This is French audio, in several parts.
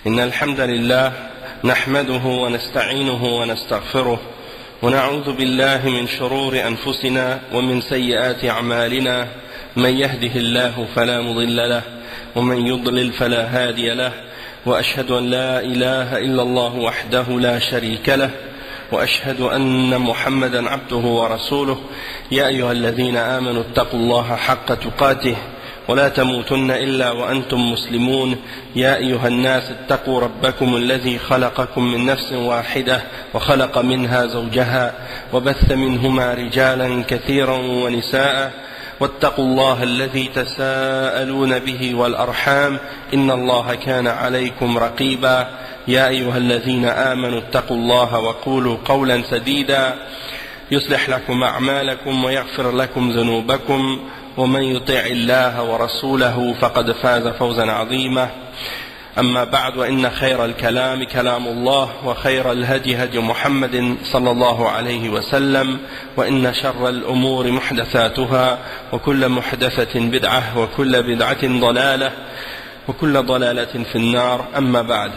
إن الحمد لله نحمده ونستعينه ونستغفره ونعوذ بالله من شرور أنفسنا ومن سيئات أعمالنا من يهده الله فلا مضل له ومن يضلل فلا هادي له وأشهد أن لا إله إلا الله وحده لا شريك له وأشهد أن محمدا عبده ورسوله يا أيها الذين آمنوا اتقوا الله حق تقاته ولا تموتن إلا وأنتم مسلمون يا أيها الناس اتقوا ربكم الذي خلقكم من نفس واحدة وخلق منها زوجها وبث منهما رجالا كثيرا ونساء واتقوا الله الذي تساءلون به والأرحام إن الله كان عليكم رقيبا يا أيها الذين آمنوا اتقوا الله وقولوا قولا سديدا يصلح لكم أعمالكم ويغفر لكم ذنوبكم ومن يطع الله ورسوله فقد فاز فوزا عظيما أما بعد وإن خير الكلام كلام الله وخير الهدي هدي محمد صلى الله عليه وسلم وإن شر الأمور محدثاتها وكل محدثة بدعة وكل بدعة ضلالة وكل ضلالة في النار أما بعد.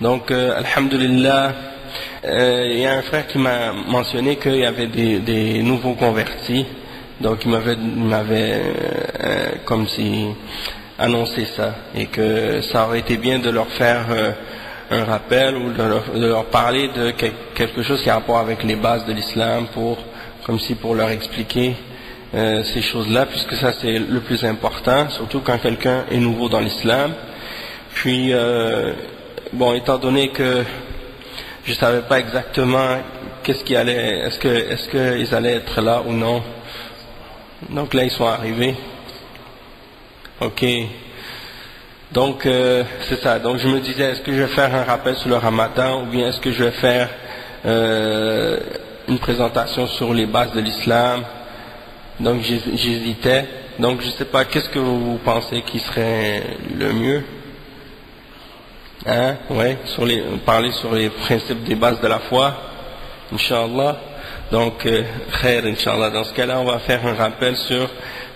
Donc alhamdulillah, il y a un frère qui m'a mentionné qu'il y avait des nouveaux convertis. Donc il m'avait comme si annoncé ça, et que ça aurait été bien de leur faire un rappel ou de leur parler de quelque chose qui a rapport avec les bases de l'islam, comme si pour leur expliquer ces choses-là, puisque ça c'est le plus important, surtout quand quelqu'un est nouveau dans l'islam. Puis bon, étant donné que je savais pas exactement qu'est-ce qui allait, est-ce qu'ils allaient être là ou non. Donc là ils sont arrivés. Ok. Donc c'est ça. Donc je me disais, est-ce que je vais faire un rappel sur le Ramadan ou bien est-ce que je vais faire une présentation sur les bases de l'islam. Donc j'hésitais. Donc je sais pas, qu'est-ce que vous pensez qui serait le mieux? Hein? Ouais, parler sur les principes des bases de la foi. Inch'Allah. Donc, khair, Inch'Allah. Dans ce cas-là, on va faire un rappel sur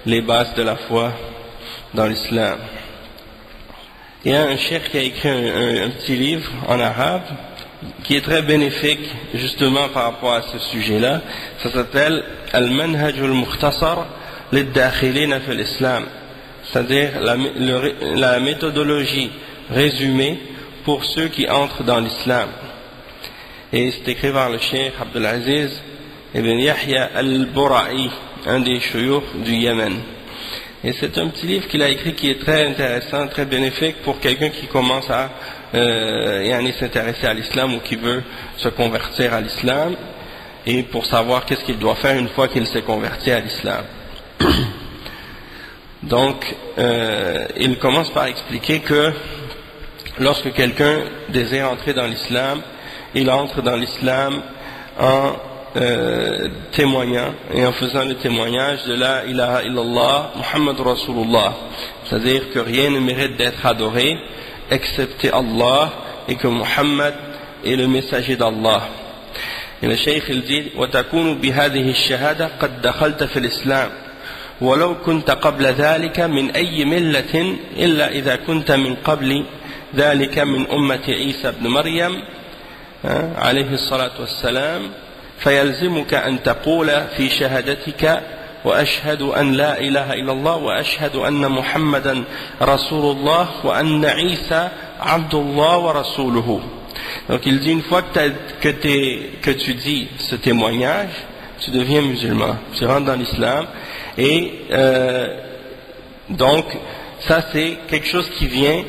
les bases de la foi dans l'islam. Il y a un cheikh qui a écrit un petit livre en arabe qui est très bénéfique justement par rapport à ce sujet-là. Ça s'appelle Al-Manhaj al-Mukhtasar lid-Dakhilina fil Islam, c'est-à-dire la méthodologie résumée pour ceux qui entrent dans l'islam. Et c'est écrit par le cheikh Abdelaziz Ibn Yahya al-Bura'i, un des chouyours du Yémen. Et c'est un petit livre qu'il a écrit qui est très intéressant, très bénéfique pour quelqu'un qui commence à s'intéresser à l'islam ou qui veut se convertir à l'islam, et pour savoir qu'est-ce qu'il doit faire une fois qu'il s'est converti à l'islam. Donc, il commence par expliquer que lorsque quelqu'un désire entrer dans l'islam, il entre dans l'islam en témoignant et en faisant le témoignage de la ilaha illallah Muhammad Rasulullah, c'est-à-dire que rien ne mérite d'être adoré excepté Allah et que Muhammad est le messager d'Allah. Et le cheikh il dit وَتَكُونُ بِهَذِهِ الشَّهَادَةِ قَدْ دَخَلْتَ فِي الإسلام ولو كنت قبل ذلك من أي ملة إلا إذا كنت من قبل ذلك من أمة عيسى بن مريم عليه الصلاة والسلام فيلزمك أن تقول في شهادتك وأشهد أن لا إله إلا الله وأشهد أن محمدا رسول الله وأن عيسى عبد الله ورسوله. Donc il dit, une fois que tu dis ce témoignage, tu deviens musulman, tu rentres dans l'islam, et donc ça c'est quelque chose qui vient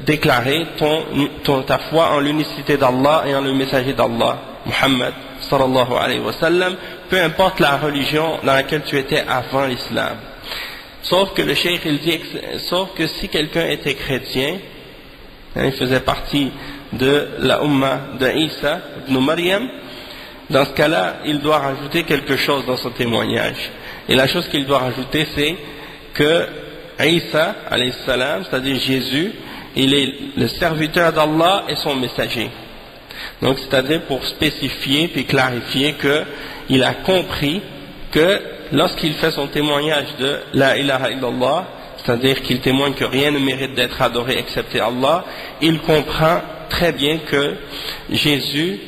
déclarer ta foi en l'unicité d'Allah et en le messager d'Allah, Muhammad sallallahu alayhi wa sallam, peu importe la religion dans laquelle tu étais avant l'islam. Sauf que le cheikh il dit, sauf que si quelqu'un était chrétien, il faisait partie de la Ummah de Isa ibn Maryam, dans ce cas-là, il doit rajouter quelque chose dans son témoignage. Et la chose qu'il doit rajouter, c'est que Isa, alayhi salam, c'est-à-dire Jésus, il est le serviteur d'Allah et son messager. Donc, c'est-à-dire pour spécifier puis clarifier qu'il a compris que lorsqu'il fait son témoignage de la ilaha illallah, c'est-à-dire qu'il témoigne que rien ne mérite d'être adoré excepté Allah, il comprend très bien que Jésus,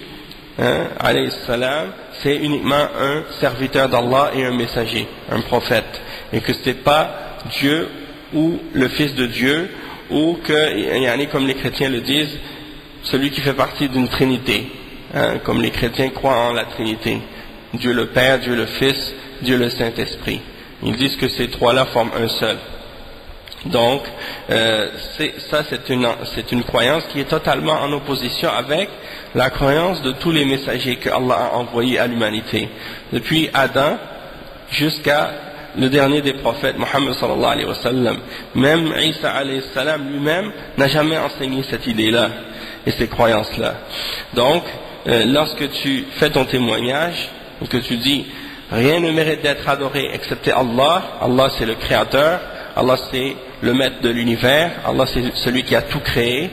alayhi salam, c'est uniquement un serviteur d'Allah et un messager, un prophète, et que ce n'est pas Dieu ou le Fils de Dieu, ou que, comme les chrétiens le disent, celui qui fait partie d'une Trinité, comme les chrétiens croient en la Trinité, Dieu le Père, Dieu le Fils, Dieu le Saint-Esprit. Ils disent que ces trois-là forment un seul. Donc, c'est une croyance qui est totalement en opposition avec la croyance de tous les messagers que Allah a envoyés à l'humanité, depuis Adam jusqu'à le dernier des prophètes, Mohammed sallallahu alayhi wa sallam. Même Isa alayhi salam lui-même n'a jamais enseigné cette idée-là et ces croyances-là. Donc, lorsque tu fais ton témoignage, et que tu dis rien ne mérite d'être adoré excepté Allah, Allah c'est le créateur, Allah c'est le maître de l'univers, Allah c'est celui qui a tout créé,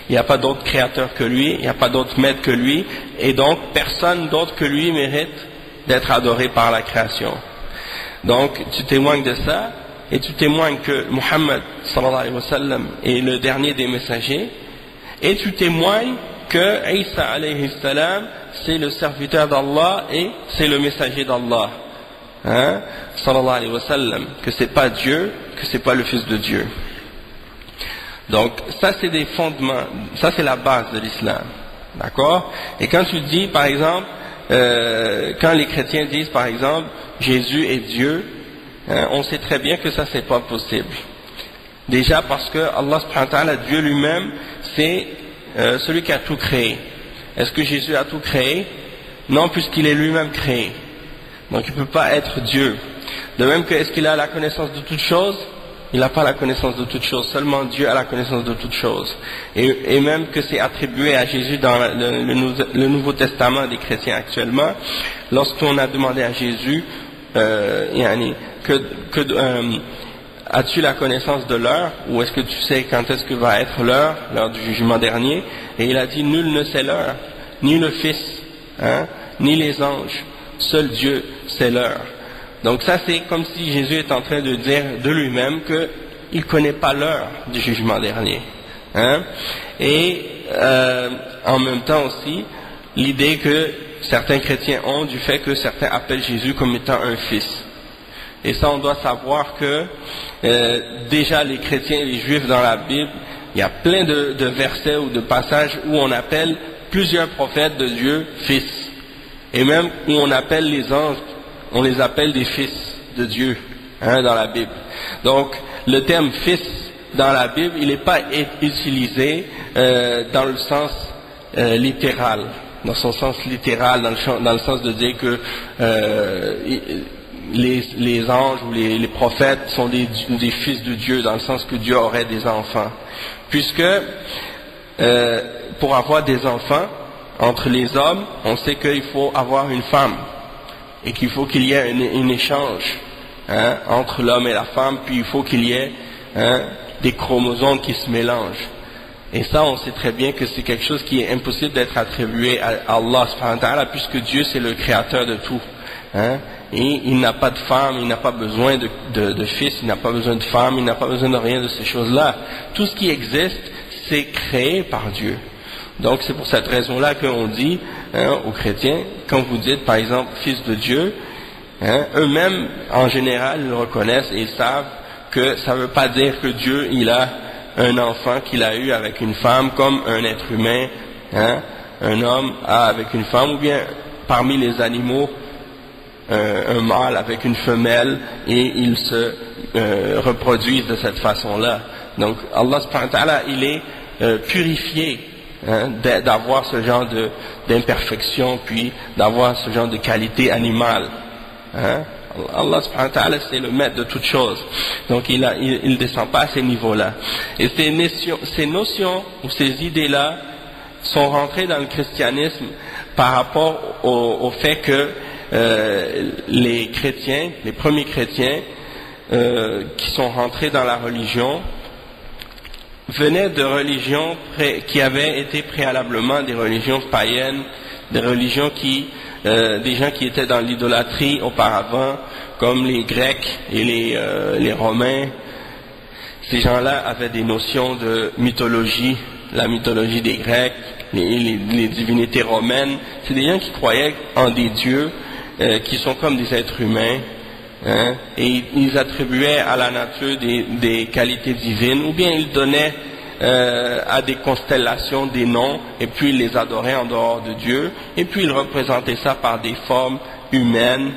il n'y a pas d'autre créateur que lui, il n'y a pas d'autre maître que lui, et donc personne d'autre que lui mérite d'être adoré par la création. Donc tu témoignes de ça, et tu témoignes que Muhammad sallallahu alayhi wa sallam est le dernier des messagers, et tu témoignes que Isa alayhi salam c'est le serviteur d'Allah et c'est le messager d'Allah, sallallahu alayhi wa sallam, que c'est pas Dieu, que c'est pas le Fils de Dieu. Donc ça c'est des fondements, ça c'est la base de l'islam, d'accord? Et quand tu dis par exemple, quand les chrétiens disent par exemple Jésus est Dieu, on sait très bien que ça c'est pas possible. Déjà parce que Allah subhanahu wa ta'ala, Dieu lui-même, c'est celui qui a tout créé. Est-ce que Jésus a tout créé? Non, puisqu'il est lui-même créé. Donc il ne peut pas être Dieu. De même que est-ce qu'il a la connaissance de toutes choses? Il n'a pas la connaissance de toutes choses. Seulement Dieu a la connaissance de toutes choses. Et même que c'est attribué à Jésus dans le Nouveau Testament des chrétiens actuellement, lorsqu'on a demandé à Jésus, as-tu la connaissance de l'heure, ou est-ce que tu sais quand est-ce que va être l'heure du jugement dernier? Et il a dit, nul ne sait l'heure, ni le Fils, ni les anges, seul Dieu sait l'heure. Donc ça c'est comme si Jésus est en train de dire de lui-même qu'il ne connaît pas l'heure du jugement dernier. Et en même temps aussi, l'idée que certains chrétiens ont du fait que certains appellent Jésus comme étant un fils. Et ça on doit savoir que déjà les chrétiens et les juifs dans la Bible, il y a plein de versets ou de passages où on appelle plusieurs prophètes de Dieu fils. Et même où on appelle les anges, on les appelle des fils de Dieu, dans la Bible. Donc le terme fils dans la Bible, il n'est pas utilisé dans le sens littéral, dans son sens littéral, dans le sens de dire que les anges ou les prophètes sont des fils de Dieu, dans le sens que Dieu aurait des enfants. Puisque pour avoir des enfants, entre les hommes, on sait qu'il faut avoir une femme et qu'il faut qu'il y ait un échange entre l'homme et la femme, puis il faut qu'il y ait des chromosomes qui se mélangent. Et ça, on sait très bien que c'est quelque chose qui est impossible d'être attribué à Allah subhanahu wa ta'ala, puisque Dieu c'est le créateur de tout. Et il n'a pas de femme, il n'a pas besoin de fils, il n'a pas besoin de femme, il n'a pas besoin de rien de ces choses-là. Tout ce qui existe, c'est créé par Dieu. Donc c'est pour cette raison-là qu'on dit aux chrétiens, quand vous dites par exemple fils de Dieu, eux-mêmes en général ils reconnaissent et ils savent que ça ne veut pas dire que Dieu il a un enfant qu'il a eu avec une femme comme un être humain, un homme a avec une femme, ou bien parmi les animaux un mâle avec une femelle et ils se reproduisent de cette façon-là. Donc Allah subhanahu wa ta'ala il est purifié d'avoir ce genre d'imperfection, puis d'avoir ce genre de qualité animale. Allah subhanahu wa ta'ala c'est le maître de toutes choses, donc il ne descend pas à ces niveaux-là. Et ces notions ou ces idées-là sont rentrées dans le christianisme par rapport au fait que les chrétiens, les premiers chrétiens qui sont rentrés dans la religion venaient de religions qui avaient été préalablement des religions païennes, des religions des gens qui étaient dans l'idolâtrie auparavant, comme les Grecs et les Romains, Ces gens-là avaient des notions de mythologie, la mythologie des Grecs, les divinités romaines. C'est des gens qui croyaient en des dieux qui sont comme des êtres humains, hein, et ils attribuaient à la nature des qualités divines, ou bien ils donnaient à des constellations des noms, et puis ils les adoraient en dehors de Dieu, et puis ils représentaient ça par des formes humaines,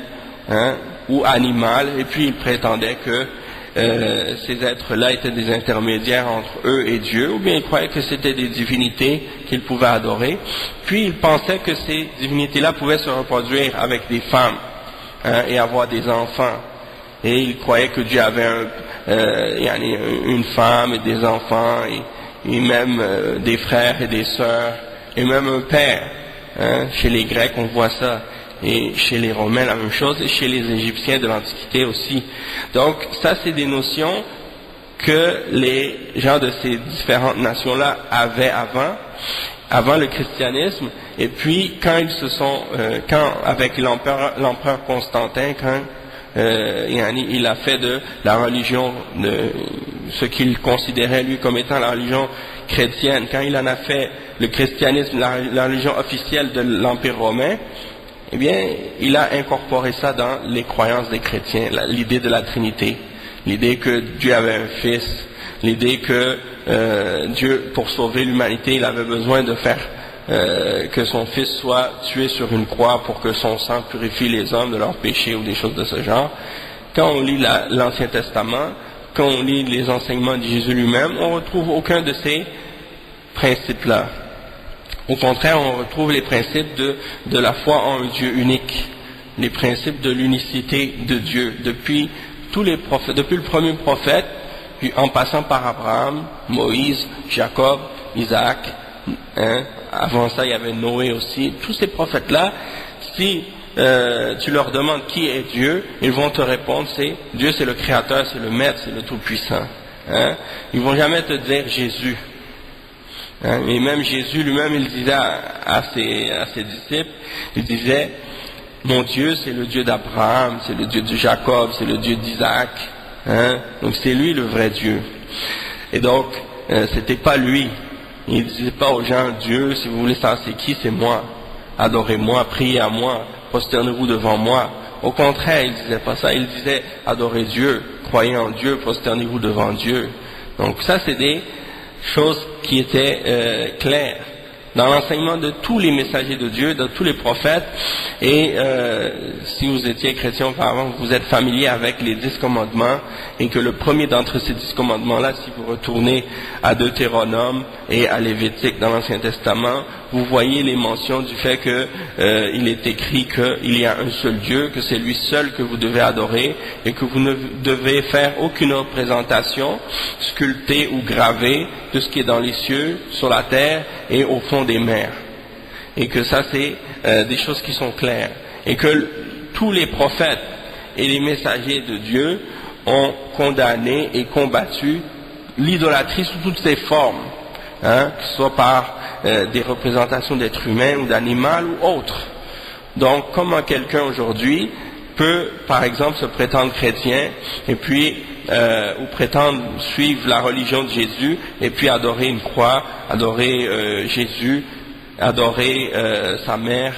hein, ou animales, et puis ils prétendaient que ces êtres-là étaient des intermédiaires entre eux et Dieu, ou bien ils croyaient que c'était des divinités qu'ils pouvaient adorer. Puis ils pensaient que ces divinités-là pouvaient se reproduire avec des femmes, hein, et avoir des enfants. Et ils croyaient que Dieu avait une femme et des enfants, et même des frères et des sœurs, et même un père. Hein. Chez les Grecs, on voit ça. Et chez les Romains, la même chose, et chez les Égyptiens de l'Antiquité aussi. Donc, ça, c'est des notions que les gens de ces différentes nations-là avaient avant le christianisme, et puis quand ils se sont, avec l'empereur Constantin, quand il a fait de la religion, de ce qu'il considérait lui comme étant la religion chrétienne, quand il en a fait le christianisme, la religion officielle de l'Empire romain, eh bien, il a incorporé ça dans les croyances des chrétiens, l'idée de la Trinité, l'idée que Dieu avait un fils, l'idée que Dieu, pour sauver l'humanité, il avait besoin de faire que son fils soit tué sur une croix pour que son sang purifie les hommes de leurs péchés ou des choses de ce genre. Quand on lit l'Ancien Testament, quand on lit les enseignements de Jésus lui-même, on ne retrouve aucun de ces principes-là. Au contraire, on retrouve les principes de la foi en un Dieu unique, les principes de l'unicité de Dieu, depuis tous les prophètes, depuis le premier prophète, puis en passant par Abraham, Moïse, Jacob, Isaac, hein, avant ça il y avait Noé aussi. Tous ces prophètes-là, si tu leur demandes qui est Dieu, ils vont te répondre, Dieu c'est le Créateur, c'est le Maître, c'est le Tout-Puissant. Hein. Ils vont jamais te dire Jésus. Hein, et même Jésus lui-même, il disait à ses disciples, il disait, mon Dieu c'est le Dieu d'Abraham, c'est le Dieu de Jacob, c'est le Dieu d'Isaac, hein, donc c'est lui le vrai Dieu. Et donc, c'était pas lui, il disait pas aux gens, Dieu, si vous voulez savoir c'est qui, c'est moi, adorez-moi, priez à moi, prosternez-vous devant moi. Au contraire, il disait pas ça, il disait, adorez Dieu, croyez en Dieu, prosternez-vous devant Dieu. Donc ça c'est des chose qui était claire dans l'enseignement de tous les messagers de Dieu, de tous les prophètes. Et si vous étiez chrétien auparavant, vous êtes familier avec les 10 commandements, et que le premier d'entre ces 10 commandements-là, si vous retournez à Deutéronome et à Lévitique dans l'Ancien Testament, vous voyez les mentions du fait que il est écrit qu'il y a un seul Dieu, que c'est lui seul que vous devez adorer, et que vous ne devez faire aucune représentation sculptée ou gravée de ce qui est dans les cieux, sur la terre et au fond des mers. Et que ça c'est des choses qui sont claires. Et que tous les prophètes et les messagers de Dieu ont condamné et combattu l'idolâtrie sous toutes ses formes, hein, que ce soit par des représentations d'êtres humains ou d'animaux ou autres. Donc comment quelqu'un aujourd'hui peut par exemple se prétendre chrétien et puis ou prétendre suivre la religion de Jésus et puis adorer une croix, adorer Jésus, adorer sa mère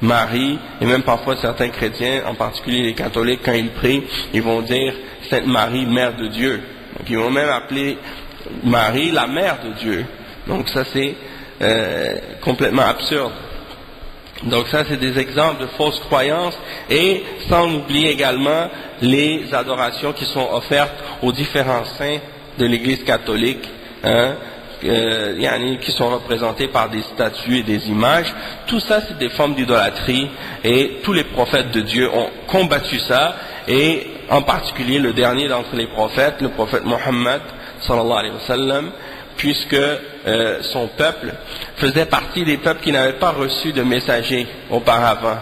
Marie, et même parfois certains chrétiens, en particulier les catholiques, quand ils prient, ils vont dire Sainte Marie, Mère de Dieu. Donc ils vont même appeler Marie la Mère de Dieu. Donc ça c'est complètement absurde. Donc ça c'est des exemples de fausses croyances, et sans oublier également les adorations qui sont offertes aux différents saints de l'Église catholique, hein, qui sont représentés par des statues et des images. Tout ça c'est des formes d'idolâtrie, et tous les prophètes de Dieu ont combattu ça, et en particulier le dernier d'entre les prophètes, le prophète Mohammed sallallahu alayhi wa sallam, puisque son peuple faisait partie des peuples qui n'avaient pas reçu de messagers auparavant.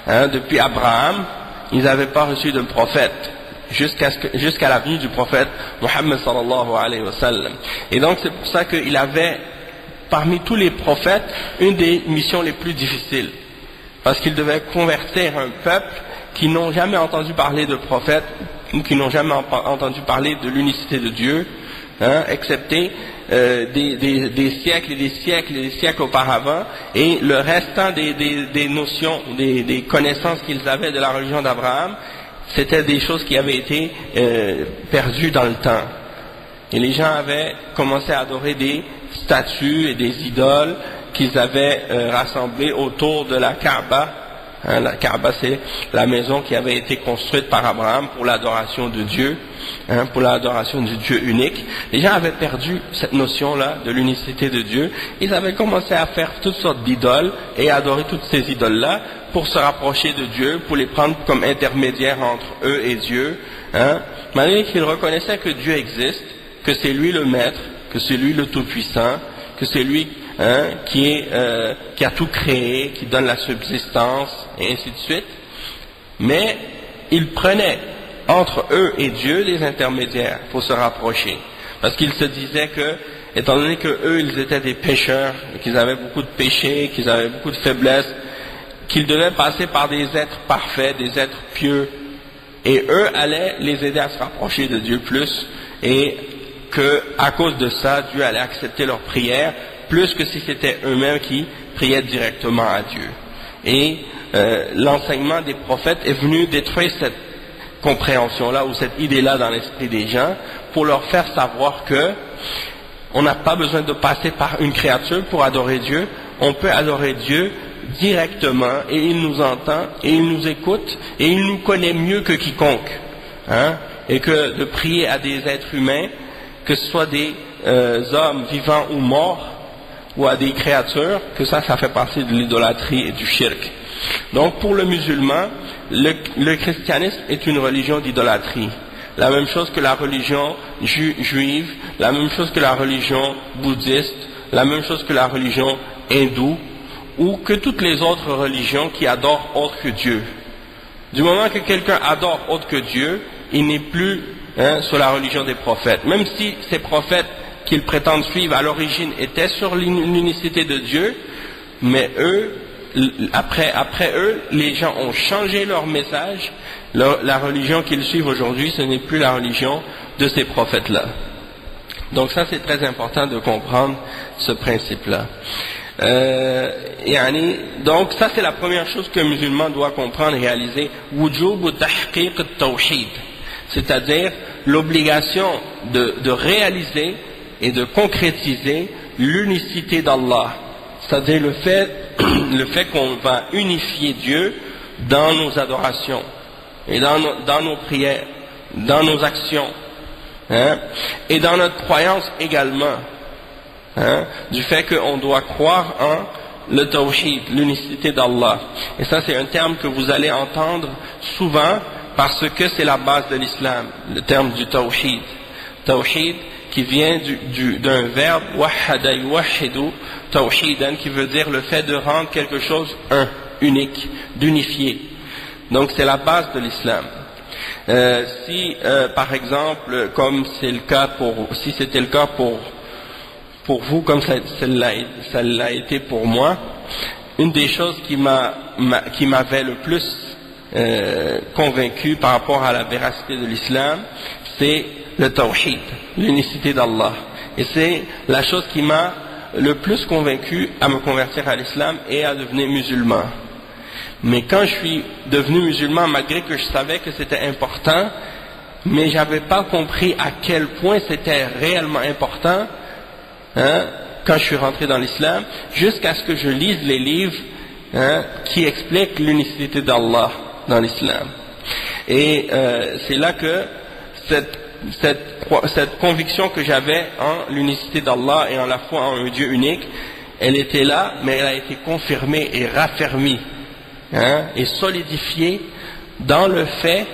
Hein, depuis Abraham, ils n'avaient pas reçu de prophète jusqu'à la venue du prophète Mohammed sallallahu alayhi wa sallam. Et donc c'est pour ça qu'il avait parmi tous les prophètes une des missions les plus difficiles, parce qu'il devait convertir un peuple qui n'ont jamais entendu parler de prophète, qui n'ont jamais entendu parler de l'unicité de Dieu, excepté des siècles et des siècles et des siècles auparavant, et le restant des notions, des connaissances qu'ils avaient de la religion d'Abraham, c'était des choses qui avaient été perdues dans le temps. Et les gens avaient commencé à adorer des statues et des idoles qu'ils avaient rassemblées autour de la Kaaba. La Kaaba, c'est la maison qui avait été construite par Abraham pour l'adoration de Dieu, pour l'adoration du Dieu unique. Les gens avaient perdu cette notion-là de l'unicité de Dieu. Ils avaient commencé à faire toutes sortes d'idoles et à adorer toutes ces idoles-là pour se rapprocher de Dieu, pour les prendre comme intermédiaires entre eux et Dieu, malgré qu'ils reconnaissaient que Dieu existe, que c'est lui le maître, que c'est lui le tout-puissant, que c'est lui qui a tout créé, qui donne la subsistance, et ainsi de suite. Mais ils prenaient entre eux et Dieu des intermédiaires pour se rapprocher, parce qu'ils se disaient que, étant donné que eux ils étaient des pécheurs, qu'ils avaient beaucoup de péchés, qu'ils avaient beaucoup de faiblesses, qu'ils devaient passer par des êtres parfaits, des êtres pieux, et eux allaient les aider à se rapprocher de Dieu plus, et que à cause de ça, Dieu allait accepter leurs prières plus que si c'était eux-mêmes qui priaient directement à Dieu. Et l'enseignement des prophètes est venu détruire cette compréhension-là ou cette idée-là dans l'esprit des gens pour leur faire savoir que on n'a pas besoin de passer par une créature pour adorer Dieu. On peut adorer Dieu directement et il nous entend et il nous écoute et il nous connaît mieux que quiconque. Et que de prier à des êtres humains, que ce soit des hommes vivants ou morts, ou à des créatures, que ça fait partie de l'idolâtrie et du shirk. Donc pour le musulman, le christianisme est une religion d'idolâtrie. La même chose que la religion juive, la même chose que la religion bouddhiste, la même chose que la religion hindoue, ou que toutes les autres religions qui adorent autre que Dieu. Du moment que quelqu'un adore autre que Dieu, il n'est plus sur la religion des prophètes. Même si ces prophètes qu'ils prétendent suivre à l'origine étaient sur l'unicité de Dieu, mais eux, après eux, les gens ont changé leur message. La religion qu'ils suivent aujourd'hui, ce n'est plus la religion de ces prophètes-là. Donc ça, c'est très important de comprendre ce principe-là. Donc ça, c'est la première chose qu'un musulman doit comprendre et réaliser. Wujub tahqiq at-tawhid, c'est-à-dire l'obligation de réaliser et de concrétiser l'unicité d'Allah, c'est-à-dire le fait qu'on va unifier Dieu dans nos adorations et dans nos prières, dans nos actions, et dans notre croyance également, du fait qu'on doit croire en le tawhid, l'unicité d'Allah. Et ça, c'est un terme que vous allez entendre souvent parce que c'est la base de l'islam, le terme du tawhid. Tawhid qui vient d'un verbe wahhada yuwahhidu tawhidan, qui veut dire le fait de rendre quelque chose unique, d'unifier. Donc c'est la base de l'islam. Si par exemple, comme c'est le cas si c'était le cas pour vous, comme ça l'a été pour moi, une des choses qui m'avait le plus convaincu par rapport à la véracité de l'islam, c'est le tawhid, l'unicité d'Allah. Et c'est la chose qui m'a le plus convaincu à me convertir à l'islam et à devenir musulman. Mais quand je suis devenu musulman, malgré que je savais que c'était important, mais j'avais pas compris à quel point c'était réellement important, quand je suis rentré dans l'islam, jusqu'à ce que je lise les livres qui expliquent l'unicité d'Allah dans l'islam. Et c'est là que cette conviction que j'avais en l'unicité d'Allah et en la foi en un Dieu unique, elle était là, mais elle a été confirmée et raffermie, et solidifiée dans le fait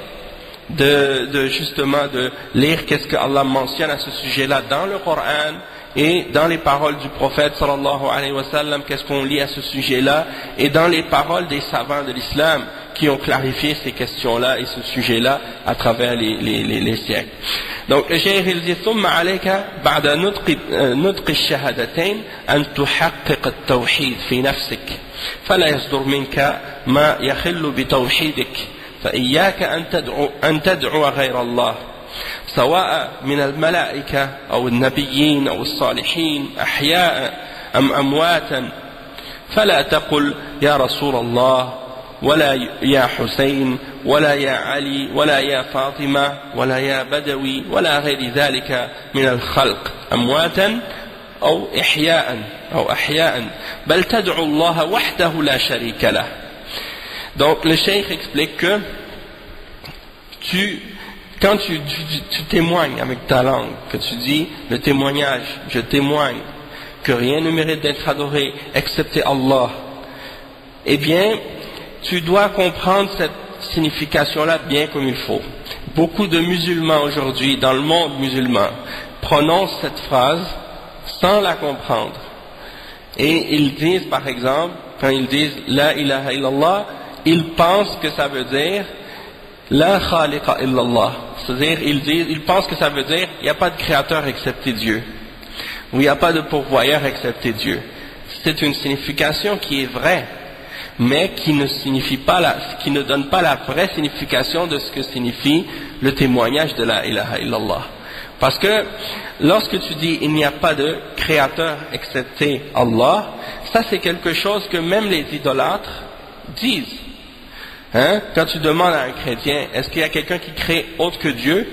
justement de lire qu'est-ce que Allah mentionne à ce sujet-là dans le Coran et dans les paroles du prophète sallallahu alayhi wa sallam, qu'est-ce qu'on lit à ce sujet-là, et dans les paroles des savants de l'islam qui ont clarifié ces questions-là et ce sujet-là à travers les siècles. Donc le cheikh il dit ثم عليك بعد نطق الشهادتين أن تحقق التوحيد في نفسك فلا يصدر منك ما يخل بتوحيدك فإياك أن تدعو غير الله سواء من الملائكة أو النبيين أو الصالحين أحياء أم أمواتا فلا تقل يا رسول الله ولا يا حسين ولا يا علي ولا يا فاطمة ولا يا بدوي ولا غير ذلك من الخلق أمواتا أو أحياء بل تدعو الله وحده لا شريك له. Donc le cheikh explique que quand tu témoignes avec ta langue, que tu dis le témoignage, je témoigne que rien ne mérite d'être adoré excepté Allah, eh bien tu dois comprendre cette signification-là bien comme il faut. Beaucoup de musulmans aujourd'hui, dans le monde musulman, prononcent cette phrase sans la comprendre. Et ils disent, par exemple, quand ils disent La ilaha illallah, ils pensent que ça veut dire La khaliqa illallah. C'est-à-dire, ils pensent que ça veut dire il n'y a pas de créateur excepté Dieu, ou il n'y a pas de pourvoyeur excepté Dieu. C'est une signification qui est vraie, mais qui ne donne pas la vraie signification de ce que signifie le témoignage de la ilaha illallah. Parce que lorsque tu dis il n'y a pas de créateur excepté Allah, ça c'est quelque chose que même les idolâtres disent. Hein? Quand tu demandes à un chrétien, est-ce qu'il y a quelqu'un qui crée autre que Dieu?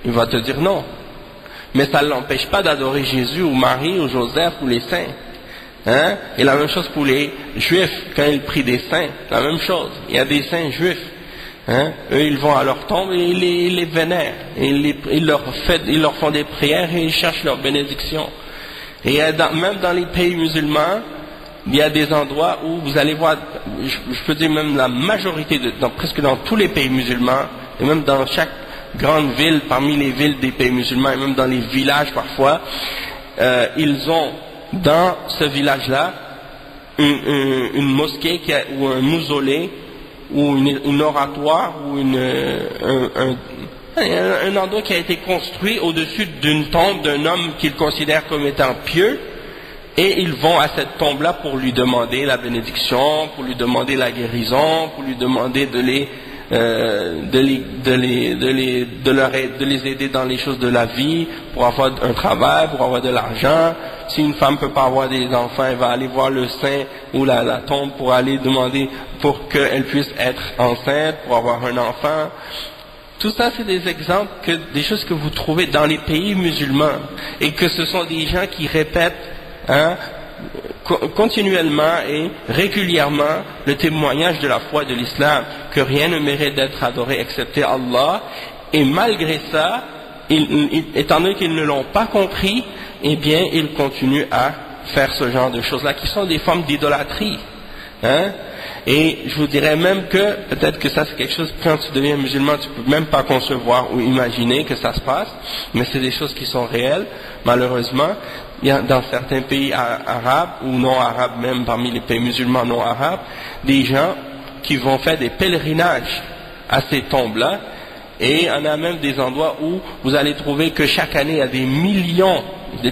Il va te dire non. Mais ça ne l'empêche pas d'adorer Jésus ou Marie ou Joseph ou les saints. Hein? Et la même chose pour les juifs, quand ils prient des saints, la même chose. Il y a des saints juifs. Hein? Eux, ils vont à leur tombe et ils les vénèrent. Et ils leur font des prières et ils cherchent leur bénédiction. Et même dans les pays musulmans, il y a des endroits où vous allez voir, je peux dire même la majorité, presque dans tous les pays musulmans, et même dans chaque grande ville, parmi les villes des pays musulmans, et même dans les villages parfois, ils ont dans ce village-là une mosquée ou un mausolée ou une oratoire ou un endroit qui a été construit au-dessus d'une tombe d'un homme qu'ils considèrent comme étant pieux, et ils vont à cette tombe-là pour lui demander la bénédiction, pour lui demander la guérison, pour lui demander de les aider dans les choses de la vie, pour avoir un travail, pour avoir de l'argent. Si une femme ne peut pas avoir des enfants, elle va aller voir le saint ou la tombe pour aller demander pour qu'elle puisse être enceinte, pour avoir un enfant. Tout ça, c'est des exemples, des choses que vous trouvez dans les pays musulmans, et que ce sont des gens qui répètent continuellement et régulièrement le témoignage de la foi de l'islam, que rien ne mérite d'être adoré excepté Allah, et malgré ça, étant donné qu'ils ne l'ont pas compris, eh bien ils continuent à faire ce genre de choses-là, qui sont des formes d'idolâtrie. Et je vous dirais même que, peut-être que ça c'est quelque chose, quand tu deviens musulman, tu ne peux même pas concevoir ou imaginer que ça se passe, mais c'est des choses qui sont réelles, malheureusement. Il y a dans certains pays arabes, ou non arabes même, parmi les pays musulmans non arabes, des gens qui vont faire des pèlerinages à ces tombes-là, et on a même des endroits où vous allez trouver que chaque année il y a des millions,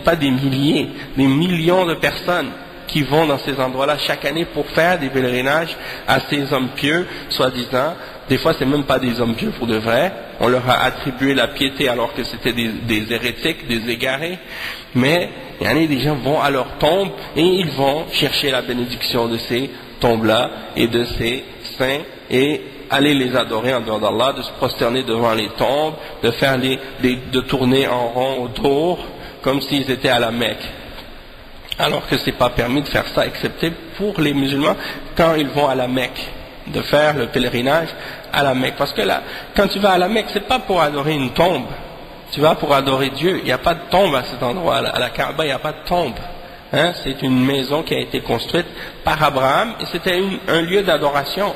pas des milliers, des millions de personnes qui vont dans ces endroits-là chaque année pour faire des pèlerinages à ces hommes pieux, soi-disant. Des fois, c'est même pas des hommes pieux pour de vrai. On leur a attribué la piété alors que c'était des hérétiques, des égarés. Mais il y en a des gens vont à leur tombe et ils vont chercher la bénédiction de ces tombes-là et de ces saints et aller les adorer en dehors d'Allah, de se prosterner devant les tombes, de faire de tourner en rond autour comme s'ils étaient à la Mecque. Alors que c'est pas permis de faire ça, excepté pour les musulmans quand ils vont à la Mecque, de faire le pèlerinage à la Mecque. Parce que là, quand tu vas à la Mecque, c'est pas pour adorer une tombe. Tu vas pour adorer Dieu. Il n'y a pas de tombe à cet endroit. À la Kaaba, il n'y a pas de tombe. C'est une maison qui a été construite par Abraham et c'était un lieu d'adoration.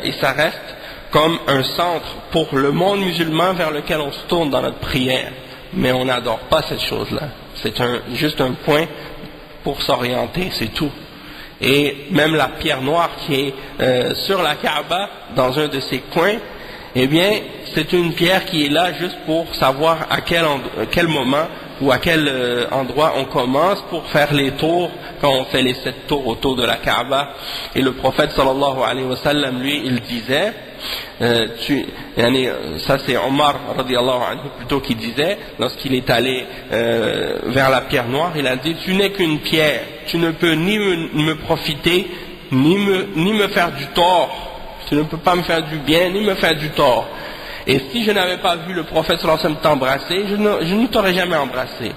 Et ça reste comme un centre pour le monde musulman vers lequel on se tourne dans notre prière. Mais on n'adore pas cette chose-là. C'est juste un point pour s'orienter, c'est tout. Et même la pierre noire qui est sur la Kaaba, dans un de ses coins, eh bien, c'est une pierre qui est là juste pour savoir à quel moment ou à quel endroit on commence pour faire les tours, quand on fait les 7 tours autour de la Kaaba. Et le prophète sallallahu alayhi wa sallam, lui, il disait Ça c'est Omar radiallahu anhu plutôt qui disait, lorsqu'il est allé vers la pierre noire, il a dit, tu n'es qu'une pierre, tu ne peux ni me profiter, ni me faire du tort, tu ne peux pas me faire du bien, ni me faire du tort. Et si je n'avais pas vu le prophète sallallahu alayhi wa sallam t'embrasser, je ne t'aurais jamais embrassé.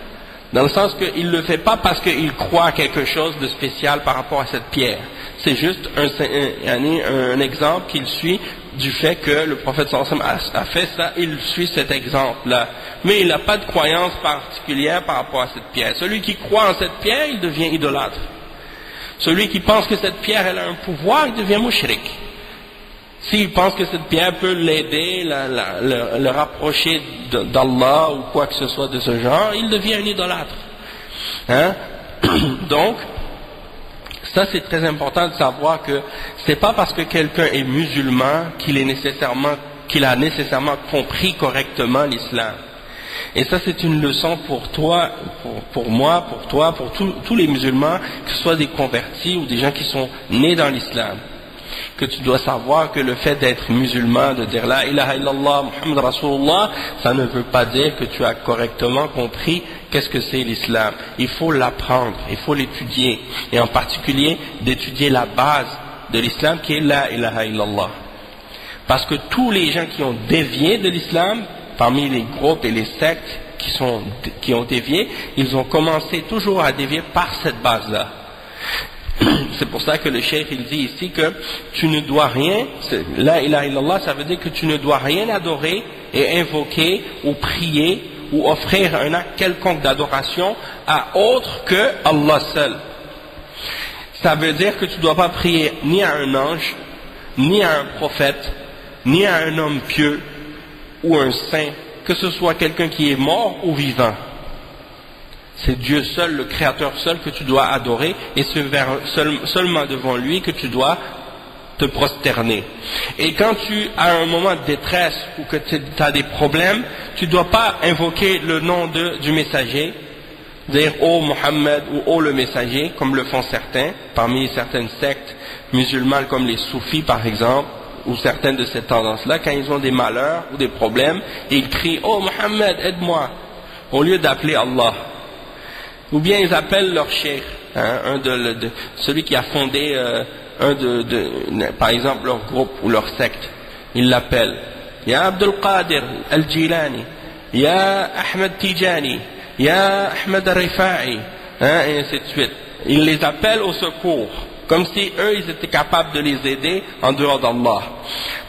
Dans le sens qu'il ne le fait pas parce qu'il croit quelque chose de spécial par rapport à cette pierre. C'est juste un exemple qu'il suit du fait que le prophète sallallahu alayhi wa sallam a fait ça, il suit cet exemple-là. Mais il n'a pas de croyance particulière par rapport à cette pierre. Celui qui croit en cette pierre, il devient idolâtre. Celui qui pense que cette pierre elle a un pouvoir, il devient mushrik. S'il pense que cette pierre peut l'aider, le rapprocher d'Allah ou quoi que ce soit de ce genre, il devient un idolâtre. Hein? Donc, ça c'est très important de savoir que c'est pas parce que quelqu'un est musulman qu'il a nécessairement compris correctement l'islam. Et ça c'est une leçon pour toi, pour moi, pour toi, pour tous les musulmans, que ce soit des convertis ou des gens qui sont nés dans l'islam. Que tu dois savoir que le fait d'être musulman, de dire la ilaha illallah, Muhammad Rasulullah, ça ne veut pas dire que tu as correctement compris qu'est-ce que c'est l'islam. Il faut l'apprendre, il faut l'étudier, et en particulier d'étudier la base de l'islam qui est la ilaha illallah. Parce que tous les gens qui ont dévié de l'islam, parmi les groupes et les sectes qui ont dévié, ils ont commencé toujours à dévier par cette base-là. C'est pour ça que le cheikh il dit ici que tu ne dois rien, la ilaha illallah, ça veut dire que tu ne dois rien adorer et invoquer ou prier ou offrir un acte quelconque d'adoration à autre que Allah seul. Ça veut dire que tu ne dois pas prier ni à un ange, ni à un prophète, ni à un homme pieux ou un saint, que ce soit quelqu'un qui est mort ou vivant. C'est Dieu seul, le Créateur seul que tu dois adorer, et c'est seulement devant lui que tu dois te prosterner. Et quand tu as un moment de détresse ou que tu as des problèmes, tu ne dois pas invoquer le nom du messager, dire « Oh Mohammed » ou « Oh le messager », comme le font certains, parmi certaines sectes musulmanes comme les soufis par exemple, ou certaines de ces tendances-là, quand ils ont des malheurs ou des problèmes, ils crient « Oh Mohammed, aide-moi », au lieu d'appeler Allah. Ou bien ils appellent leur cheikh, hein, celui qui a fondé par exemple leur groupe ou leur secte. Ils l'appellent Ya Abdul Qadir Al-Jilani, Ya Ahmed Tijani, Ya Ahmed Al-Rifa'i, hein, et ainsi de suite. Ils les appellent au secours, comme si eux ils étaient capables de les aider en dehors d'Allah.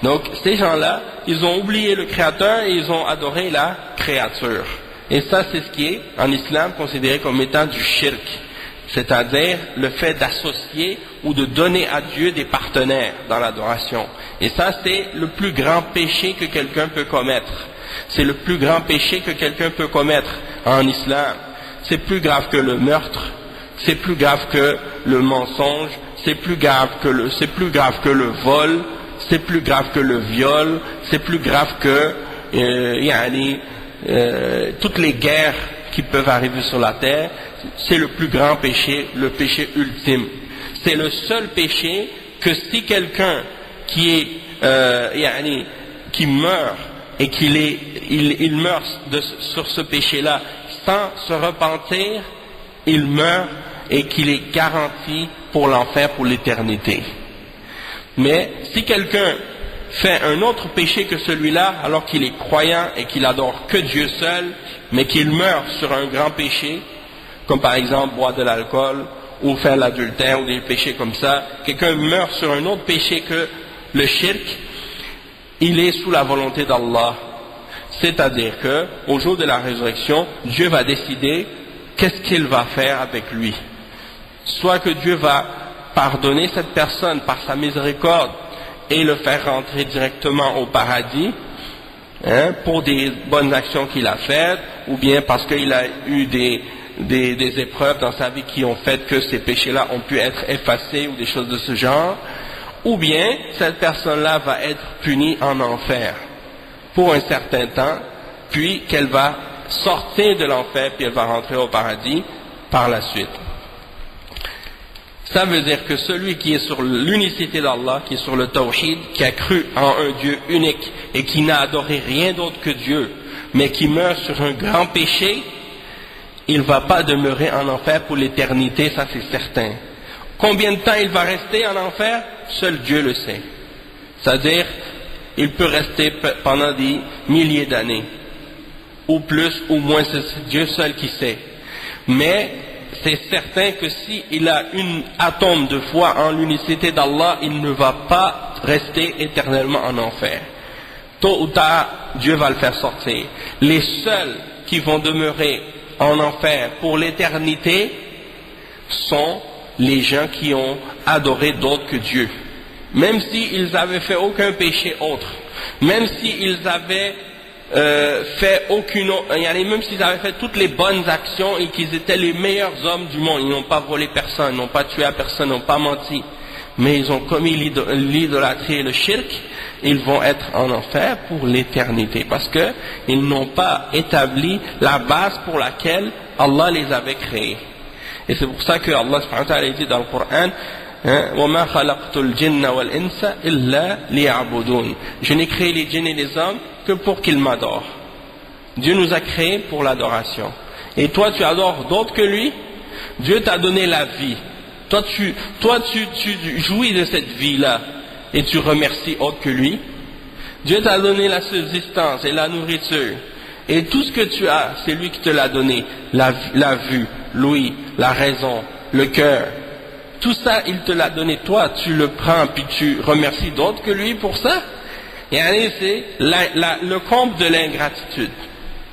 Donc ces gens-là, ils ont oublié le Créateur et ils ont adoré la créature. Et ça, c'est ce qui est, en islam, considéré comme étant du shirk. C'est-à-dire le fait d'associer ou de donner à Dieu des partenaires dans l'adoration. Et ça, c'est le plus grand péché que quelqu'un peut commettre. C'est le plus grand péché que quelqu'un peut commettre en islam. C'est plus grave que le meurtre, c'est plus grave que le mensonge, c'est plus grave que le vol, c'est plus grave que le viol, c'est plus grave que toutes les guerres qui peuvent arriver sur la terre. C'est le plus grand péché, le péché ultime. C'est le seul péché que si quelqu'un qui meurt et il meurt sur ce péché-là sans se repentir, il meurt et qu'il est garanti pour l'enfer pour l'éternité. Mais si quelqu'un fait un autre péché que celui-là, alors qu'il est croyant et qu'il adore que Dieu seul, mais qu'il meurt sur un grand péché, comme par exemple boire de l'alcool ou faire l'adultère ou des péchés comme ça, quelqu'un meurt sur un autre péché que le shirk, il est sous la volonté d'Allah. C'est-à-dire que au jour de la résurrection, Dieu va décider qu'est-ce qu'il va faire avec lui. Soit que Dieu va pardonner cette personne par sa miséricorde et le faire rentrer directement au paradis, hein, pour des bonnes actions qu'il a faites, ou bien parce qu'il a eu des épreuves dans sa vie qui ont fait que ces péchés-là ont pu être effacés ou des choses de ce genre, ou bien cette personne-là va être punie en enfer pour un certain temps, puis qu'elle va sortir de l'enfer, puis elle va rentrer au paradis par la suite. Ça veut dire que celui qui est sur l'unicité d'Allah, qui est sur le tawhid, qui a cru en un Dieu unique et qui n'a adoré rien d'autre que Dieu, mais qui meurt sur un grand péché, il ne va pas demeurer en enfer pour l'éternité, ça c'est certain. Combien de temps il va rester en enfer? Seul Dieu le sait. C'est-à-dire, il peut rester pendant des milliers d'années, ou plus, ou moins, c'est Dieu seul qui sait. Mais c'est certain que s'il a une atome de foi en l'unicité d'Allah, il ne va pas rester éternellement en enfer. Tôt ou tard, Dieu va le faire sortir. Les seuls qui vont demeurer en enfer pour l'éternité sont les gens qui ont adoré d'autres que Dieu. Même s'ils n'avaient fait aucun péché autre, même s'ils avaient fait aucune autre, même s'ils avaient fait toutes les bonnes actions et qu'ils étaient les meilleurs hommes du monde, ils n'ont pas volé personne, ils n'ont pas tué à personne, ils n'ont pas menti, mais ils ont commis l'idolâtrie et le shirk, ils vont être en enfer pour l'éternité, parce qu'ils n'ont pas établi la base pour laquelle Allah les avait créés. Et c'est pour ça que Allah subhanahu wa ta'ala dit dans le Coran, وَمَا خَلَقْتُ الْجِنَّ وَالْإِنسَ إِلَّا لِيَعْبُدُونَ. Je n'ai créé les djinns et les hommes que pour qu'ils m'adorent. Dieu nous a créés pour l'adoration. Et toi tu adores d'autres que lui? Dieu t'a donné la vie. Toi tu jouis de cette vie-là et tu remercies autre que lui. Dieu t'a donné la subsistance et la nourriture. Et tout ce que tu as, c'est lui qui te l'a donné. La vue, l'ouïe, la raison, le cœur. Tout ça, il te l'a donné. Toi, tu le prends puis tu remercies d'autres que lui pour ça. Et allez, c'est le comble de l'ingratitude.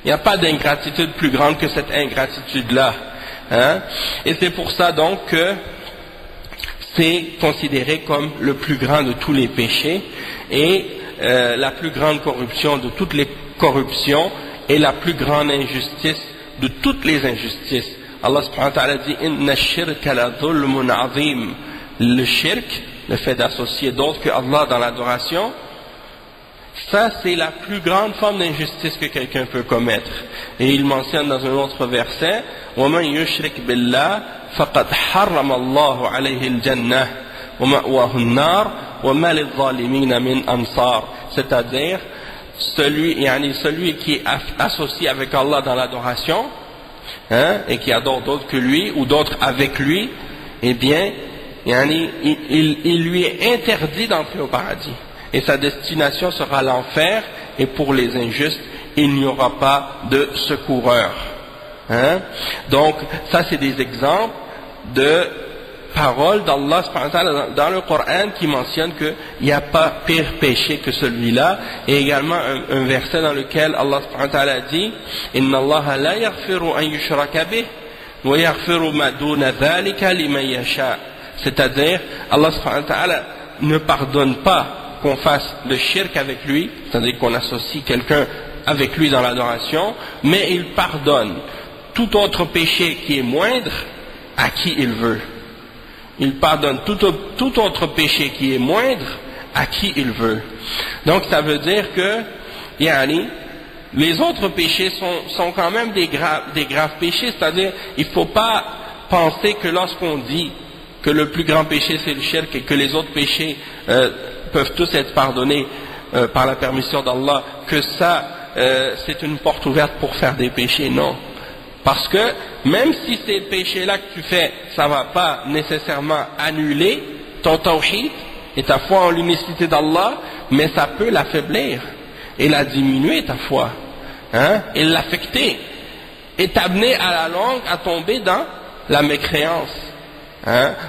Il n'y a pas d'ingratitude plus grande que cette ingratitude-là. Hein? Et c'est pour ça donc que c'est considéré comme le plus grand de tous les péchés et la plus grande corruption de toutes les corruptions et la plus grande injustice de toutes les injustices. Allah subhanahu wa ta'ala dit Inna shirka la dhulmun azim. Le shirk, le fait d'associer d'autres que Allah dans l'adoration, ça c'est la plus grande forme d'injustice que quelqu'un peut commettre. Et il mentionne dans un autre verset وَمَنْ يُشْرِكْ بِاللَّهِ فَقَدْ حَرَّمَ اللَّهُ عَلَيْهِ الْجَنَّةِ وَمَأْوَاهُ النَّارُ وَمَا لِلظَّالِمِينَ مِنْ أَنصَارٍ. C'est-à-dire celui qui est associé avec Allah dans l'adoration, et qui adore d'autres que lui ou d'autres avec lui, eh bien il lui est interdit d'entrer au paradis et sa destination sera l'enfer, et pour les injustes il n'y aura pas de secoureur. Donc ça c'est des exemples de paroles d'Allah dans le Coran qui mentionne qu'il n'y a pas pire péché que celui-là, et également un verset dans lequel Allah dit Inna Allah la yaghfiru an yushraka bih wa yaghfiru ma duna dhalika liman yasha. C'est-à-dire Allah ne pardonne pas qu'on fasse le shirk avec lui, c'est-à-dire qu'on associe quelqu'un avec lui dans l'adoration, mais il pardonne tout autre péché qui est moindre à qui il veut. Il pardonne tout autre péché qui est moindre à qui il veut. Donc ça veut dire que les autres péchés sont quand même des graves péchés, c'est-à-dire il ne faut pas penser que lorsqu'on dit que le plus grand péché c'est le shirk et que les autres péchés peuvent tous être pardonnés par la permission d'Allah, que ça c'est une porte ouverte pour faire des péchés. Non. Parce que même si ces péchés-là que tu fais, ça ne va pas nécessairement annuler ton tawhid et ta foi en l'unicité d'Allah, mais ça peut l'affaiblir et la diminuer ta foi, et l'affecter, et t'amener à la longue à tomber dans la mécréance.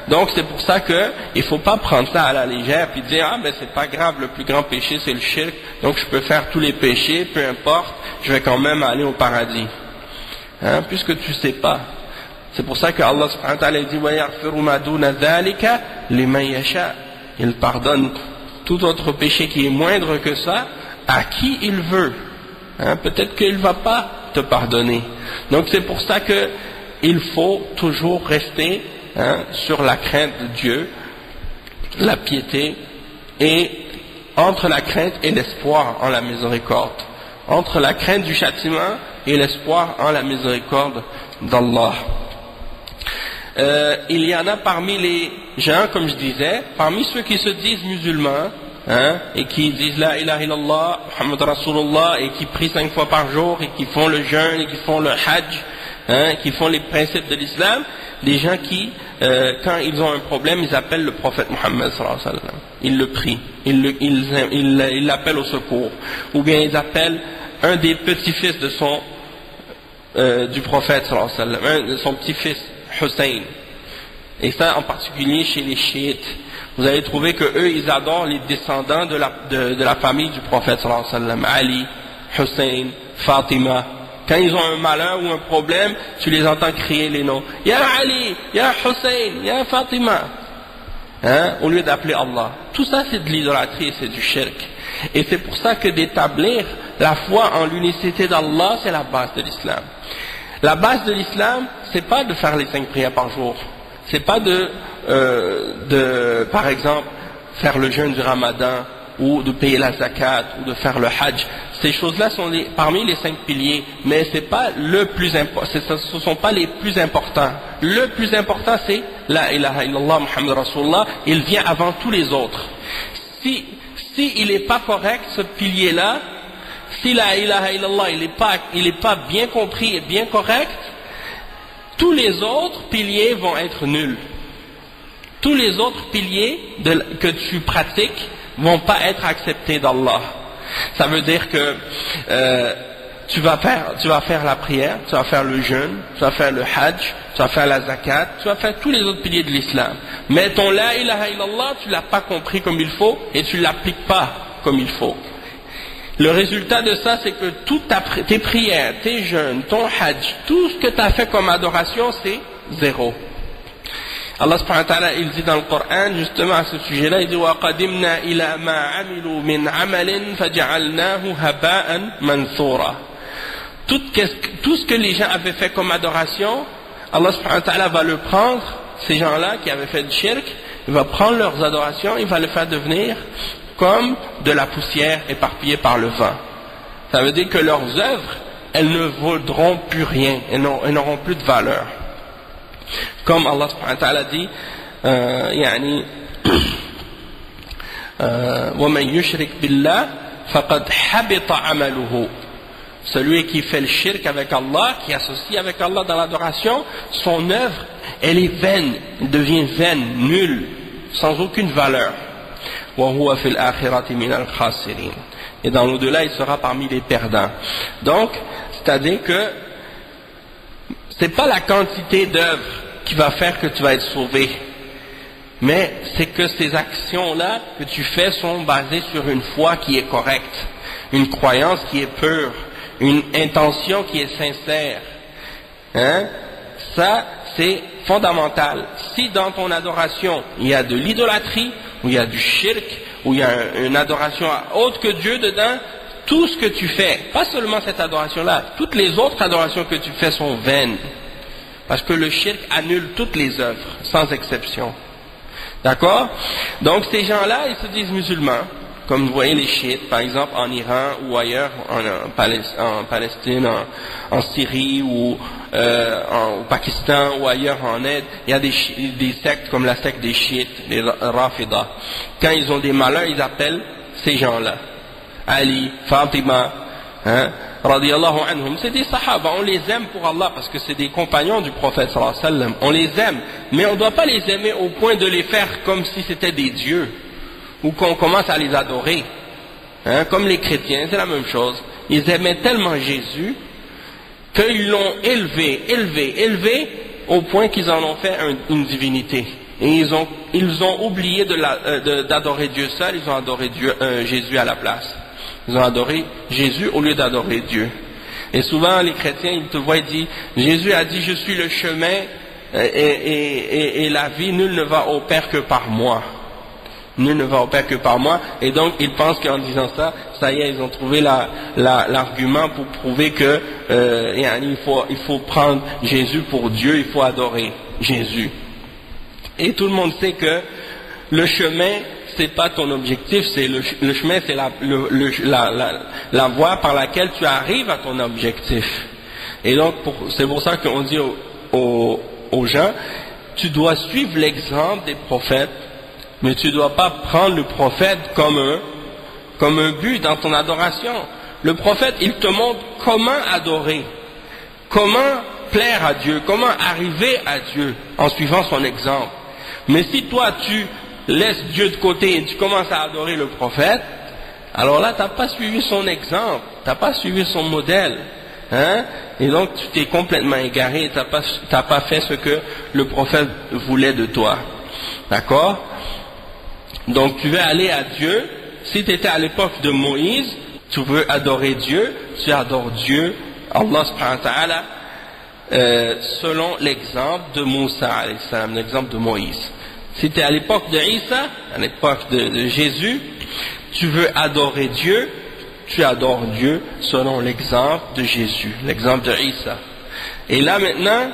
Donc c'est pour ça qu'il ne faut pas prendre ça à la légère et dire c'est pas grave, le plus grand péché c'est le shirk, donc je peux faire tous les péchés, peu importe, je vais quand même aller au paradis. Puisque tu ne sais pas. C'est pour ça que Allah subhanahu wa ta'ala dit وَيَغْفِرُ مَا دُونَ ذَلِكَ لِمَنْ يَشَاءُ. Il pardonne tout autre péché qui est moindre que ça à qui il veut. Peut-être qu'il ne va pas te pardonner. Donc c'est pour ça que il faut toujours rester sur la crainte de Dieu, la piété, et entre la crainte et l'espoir en la miséricorde. Entre la crainte du châtiment et l'espoir en la miséricorde d'Allah. il y en a parmi les gens, comme je disais, parmi ceux qui se disent musulmans, et qui disent la ilaha illallah, Muhammad Rasulullah, et qui prient 5 fois par jour, et qui font le jeûne, et qui font le hajj, qui font les principes de l'islam, des gens qui, quand ils ont un problème, ils appellent le prophète Muhammad sallallahu alayhi wa sallam. Ils le prient, ils l'appellent au secours. Ou bien ils appellent un des petits-fils de du prophète sallallahu alayhi wa sallam, son petit-fils Hussein. Et ça en particulier chez les chiites. Vous allez trouver que eux ils adorent les descendants de la famille du prophète sallallahu alayhi wa sallam, Ali, Hussein, Fatima. Quand ils ont un malheur ou un problème, tu les entends crier les noms. Ya Ali, Ya Hussein, Ya Fatima. Au lieu d'appeler Allah. Tout ça c'est de l'idolâtrie, c'est du shirk. Et c'est pour ça que d'établir la foi en l'unicité d'Allah, c'est la base de l'islam. La base de l'islam, c'est pas de faire les 5 prières par jour. C'est pas par exemple, faire le jeûne du Ramadan, ou de payer la zakat, ou de faire le hajj. Ces choses-là sont parmi les 5 piliers, mais ce ne sont pas les plus importants. Le plus important, c'est la ilaha illallah Muhammad Rasulullah. Il vient avant tous les autres. Si il n'est pas correct, ce pilier-là, si la ilaha illallah il n'est pas bien compris et bien correct, tous les autres piliers vont être nuls. Tous les autres piliers que tu pratiques vont pas être acceptés d'Allah. Ça veut dire que tu vas faire la prière, tu vas faire le jeûne, tu vas faire le hajj, tu vas faire la zakat, tu vas faire tous les autres piliers de l'islam. Mais ton la ilaha illallah, tu l'as pas compris comme il faut et tu l'appliques pas comme il faut. Le résultat de ça, c'est que toutes tes prières, tes jeûnes, ton hajj, tout ce que tu as fait comme adoration, c'est zéro. Allah subhanahu wa ta'ala, il dit dans le Coran, justement à ce sujet-là, il dit وَقَدِمْنَا إِلَى مَا عَمِلُوا مِنْ عَمَلٍ فَجَعَلْنَاهُ هَبَاءً مَنْثُورًا. Tout ce que les gens avaient fait comme adoration, Allah subhanahu wa ta'ala va le prendre, ces gens-là qui avaient fait du shirk, il va prendre leurs adorations, il va le faire devenir comme de la poussière éparpillée par le vent. Ça veut dire que leurs œuvres, elles ne vaudront plus rien, elles n'auront plus de valeur. Comme Allah subhanahu wa ta'ala dit, وَمَنْ يُشْرِكْ بِاللَّهِ فَقَدْ حَبِطَ عَمَلُهُ. Celui qui fait le shirk avec Allah, qui associe avec Allah dans l'adoration, son œuvre, elle est vaine, elle devient vaine, nulle, sans aucune valeur. وَهُوَ فِي الْآخِرَةِ مِنَ الْخَاسِرِينَ. Et dans l'au-delà, il sera parmi les perdants. Donc, c'est-à-dire que c'est pas la quantité d'œuvres qui va faire que tu vas être sauvé, mais c'est que ces actions-là que tu fais sont basées sur une foi qui est correcte, une croyance qui est pure, une intention qui est sincère. Ça, c'est fondamental. Si dans ton adoration, il y a de l'idolâtrie, ou il y a du shirk, ou il y a une adoration autre que Dieu dedans, tout ce que tu fais, pas seulement cette adoration-là, toutes les autres adorations que tu fais sont vaines. Parce que le shirk annule toutes les œuvres, sans exception. D'accord? Donc ces gens-là, ils se disent musulmans, comme vous voyez les chiites, par exemple en Iran ou ailleurs, en Palestine, en Syrie ou au Pakistan ou ailleurs en Inde, il y a des sectes comme la secte des chiites, les Rafida. Quand ils ont des malheurs, ils appellent ces gens-là. Ali, Fatima, radiyallahu anhum, c'est des sahaba, on les aime pour Allah parce que c'est des compagnons du prophète sallallahu alayhi wa sallam, on les aime, mais on ne doit pas les aimer au point de les faire comme si c'était des dieux, ou qu'on commence à les adorer, comme les chrétiens, c'est la même chose, ils aimaient tellement Jésus, qu'ils l'ont élevé, au point qu'ils en ont fait une divinité, et ils ont oublié d'adorer Dieu seul, ils ont adoré Jésus à la place. Ils ont adoré Jésus au lieu d'adorer Dieu. Et souvent les chrétiens, ils te voient et disent, Jésus a dit, je suis le chemin et la vie, nul ne va au Père que par moi. Nul ne va au Père que par moi. Et donc ils pensent qu'en disant ça, ça y est, ils ont trouvé l'argument pour prouver que il faut prendre Jésus pour Dieu, il faut adorer Jésus. Et tout le monde sait que le chemin, c'est pas ton objectif, c'est le chemin, c'est la voie par laquelle tu arrives à ton objectif. Et donc, c'est pour ça qu'on dit aux gens, tu dois suivre l'exemple des prophètes, mais tu ne dois pas prendre le prophète comme un but dans ton adoration. Le prophète, il te montre comment adorer, comment plaire à Dieu, comment arriver à Dieu en suivant son exemple. Mais si toi tu laisses Dieu de côté et tu commences à adorer le prophète, alors là tu n'as pas suivi son exemple, tu n'as pas suivi son modèle, hein? Et donc tu t'es complètement égaré, tu n'as pas fait ce que le prophète voulait de toi. D'accord? Donc tu veux aller à Dieu. Si tu étais à l'époque de Moïse, tu veux adorer Dieu, tu adores Dieu, Allah subhanahu wa ta'ala, selon l'exemple de Moussa alayhi salam, l'exemple de Moïse. Si tu es à l'époque de Isa, à l'époque de Jésus, tu veux adorer Dieu, tu adores Dieu selon l'exemple de Jésus, l'exemple de Isa. Et là maintenant,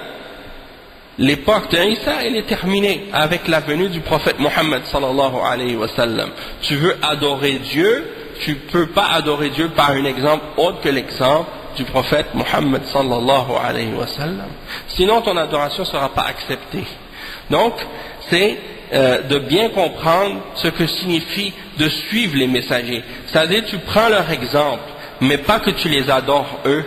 l'époque de Isa, elle est terminée avec la venue du prophète Mohammed sallallahu alayhi wa sallam. Tu veux adorer Dieu, tu ne peux pas adorer Dieu par un exemple autre que l'exemple du prophète Mohammed sallallahu alayhi wa sallam. Sinon ton adoration ne sera pas acceptée. Donc, c'est de bien comprendre ce que signifie de suivre les messagers. C'est-à-dire, tu prends leur exemple, mais pas que tu les adores eux,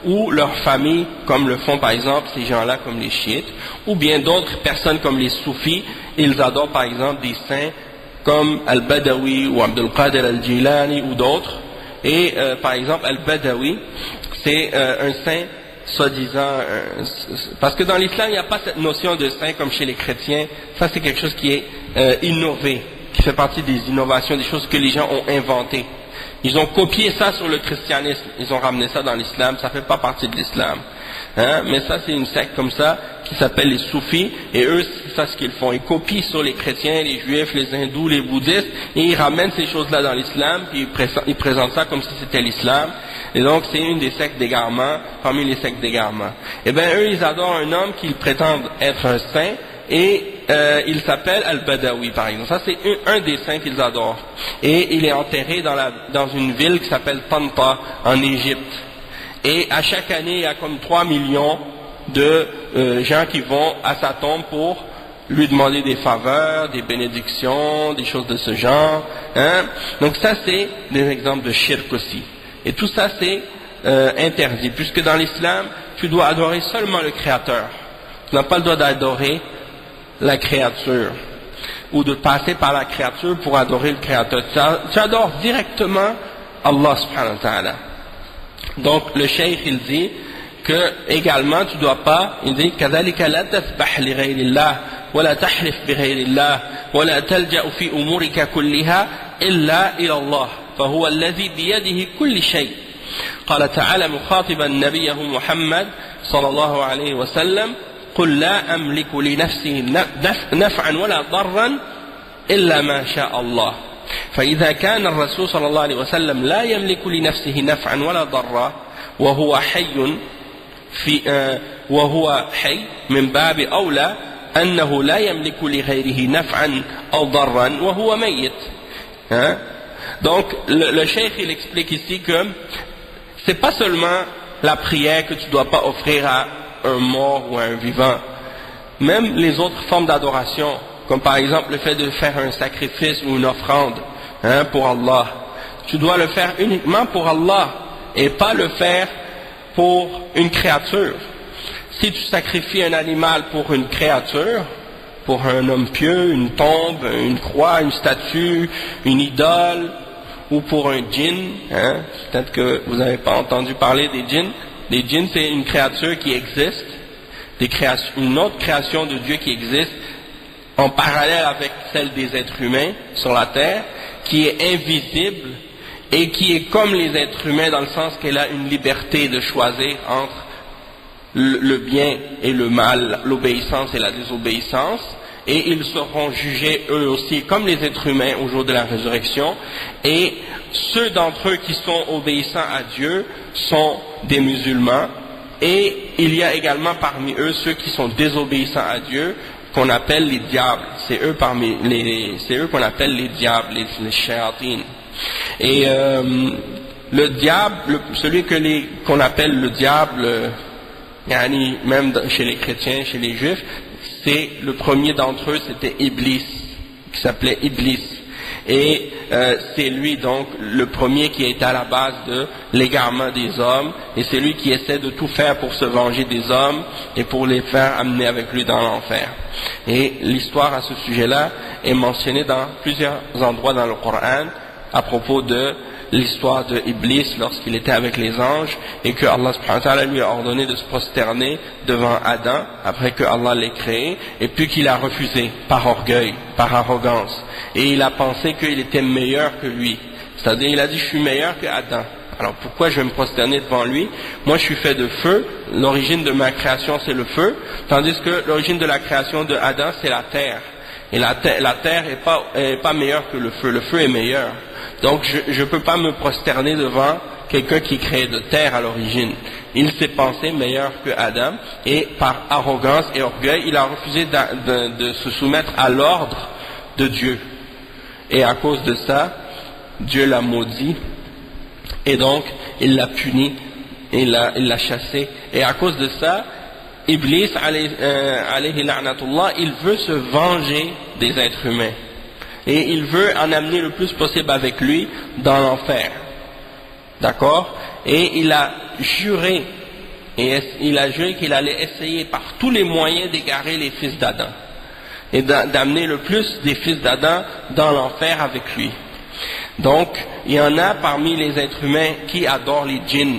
ou leur famille, comme le font par exemple ces gens-là comme les chiites, ou bien d'autres personnes comme les soufis, ils adorent par exemple des saints comme Al-Badawi ou Abdul Qadir Al-Jilani ou d'autres. Et par exemple Al-Badawi, c'est un saint soi-disant, parce que dans l'islam il n'y a pas cette notion de saint comme chez les chrétiens. Ça c'est quelque chose qui est innové, qui fait partie des innovations, des choses que les gens ont inventées. Ils ont copié ça sur le christianisme, ils ont ramené ça dans l'islam, ça ne fait pas partie de l'islam. Hein? Mais ça c'est une secte comme ça qui s'appelle les soufis, et eux c'est ça ce qu'ils font, ils copient sur les chrétiens, les juifs, les hindous, les bouddhistes, et ils ramènent ces choses-là dans l'islam, puis ils présentent ça comme si c'était l'islam. Et donc c'est une des sectes d'égarement, parmi les sectes d'égarement. Et bien eux ils adorent un homme qu'ils prétendent être un saint, et il s'appelle Al-Badawi par exemple. Ça c'est un des saints qu'ils adorent. Et il est enterré dans une ville qui s'appelle Tanta en Égypte. Et à chaque année il y a comme 3 millions de gens qui vont à sa tombe pour lui demander des faveurs, des bénédictions, des choses de ce genre. Hein? Donc ça c'est des exemples de shirk aussi. Et tout ça c'est interdit, puisque dans l'islam tu dois adorer seulement le Créateur. Tu n'as pas le droit d'adorer la créature, ou de passer par la créature pour adorer le Créateur. Tu adores directement Allah subhanahu wa ta'ala. Donc le cheikh il dit que également tu dois pas, il dit كذلك لا تسبح لغير الله ولا تحلف بغير الله ولا تلجأ في أمورك كلها إلا إلى الله فهو الذي بيده كل شيء. قال تعالى مخاطبا نبيه محمد صلى الله عليه وسلم قل لا أملك لنفسي نفعا ولا ضرا إلا ما شاء الله. فإذا كان الرسول صلى الله عليه وسلم لا يملك لنفسه نفعا ولا ضرا وهو حي من باب أولى أنه لا يملك لغيره نفعا أو ضرا وهو ميت. Donc le cheikh il explique ici que c'est pas seulement la prière que tu dois pas offrir à un mort ou à un vivant. Même les autres formes d'adoration, comme par exemple le fait de faire un sacrifice ou une offrande pour Allah, tu dois le faire uniquement pour Allah et pas le faire pour une créature. Si tu sacrifies un animal pour une créature, pour un homme pieux, une tombe, une croix, une statue, une idole, ou pour un djinn, peut-être que vous n'avez pas entendu parler des djinns. Les djinns, c'est une créature qui existe, une autre création de Dieu qui existe en parallèle avec celle des êtres humains sur la terre, qui est invisible et qui est comme les êtres humains dans le sens qu'elle a une liberté de choisir entre le bien et le mal, l'obéissance et la désobéissance, et ils seront jugés eux aussi comme les êtres humains au jour de la résurrection, et ceux d'entre eux qui sont obéissants à Dieu sont des musulmans, et il y a également parmi eux ceux qui sont désobéissants à Dieu, qu'on appelle les diables. C'est eux qu'on appelle les diables, les shayatines. Et le diable, celui qu'on appelle le diable, même chez les chrétiens, chez les juifs, c'est le premier d'entre eux, c'était Iblis, qui s'appelait Iblis. Et c'est lui donc le premier qui a été à la base de l'égarement des hommes, et c'est lui qui essaie de tout faire pour se venger des hommes et pour les faire amener avec lui dans l'enfer. Et l'histoire à ce sujet-là est mentionnée dans plusieurs endroits dans le Coran à propos de l'histoire de Iblis lorsqu'il était avec les anges et que Allah subhanahu wa ta'ala lui a ordonné de se prosterner devant Adam après que Allah l'ait créé, et puis qu'il a refusé par orgueil, par arrogance, et il a pensé qu'il était meilleur que lui, c'est-à-dire il a dit je suis meilleur que Adam, alors pourquoi je vais me prosterner devant lui? Moi je suis fait de feu, l'origine de ma création c'est le feu, tandis que l'origine de la création de Adam c'est la terre, et la terre est pas meilleure que le feu est meilleur. Donc je ne peux pas me prosterner devant quelqu'un qui crée de terre à l'origine. Il s'est pensé meilleur que Adam, et par arrogance et orgueil, il a refusé de se soumettre à l'ordre de Dieu. Et à cause de ça, Dieu l'a maudit, et donc il l'a puni, et il l'a chassé. Et à cause de ça, Iblis, alayhi la'natullah, il veut se venger des êtres humains. Et il veut en amener le plus possible avec lui dans l'enfer. D'accord? Et il a juré qu'il allait essayer par tous les moyens d'égarer les fils d'Adam. Et d'amener le plus des fils d'Adam dans l'enfer avec lui. Donc, il y en a parmi les êtres humains qui adorent les djinns.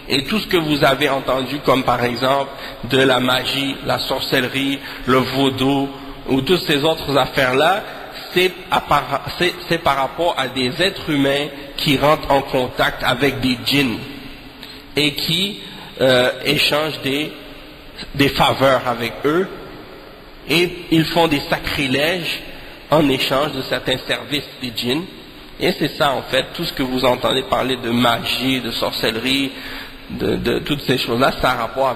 Et tout ce que vous avez entendu, comme par exemple de la magie, la sorcellerie, le vaudou, ou toutes ces autres affaires-là, c'est par rapport à des êtres humains qui rentrent en contact avec des djinns et qui échangent des faveurs avec eux, et ils font des sacrilèges en échange de certains services des djinns. Et c'est ça en fait, tout ce que vous entendez parler de magie, de sorcellerie, de toutes ces choses-là, ça a rapport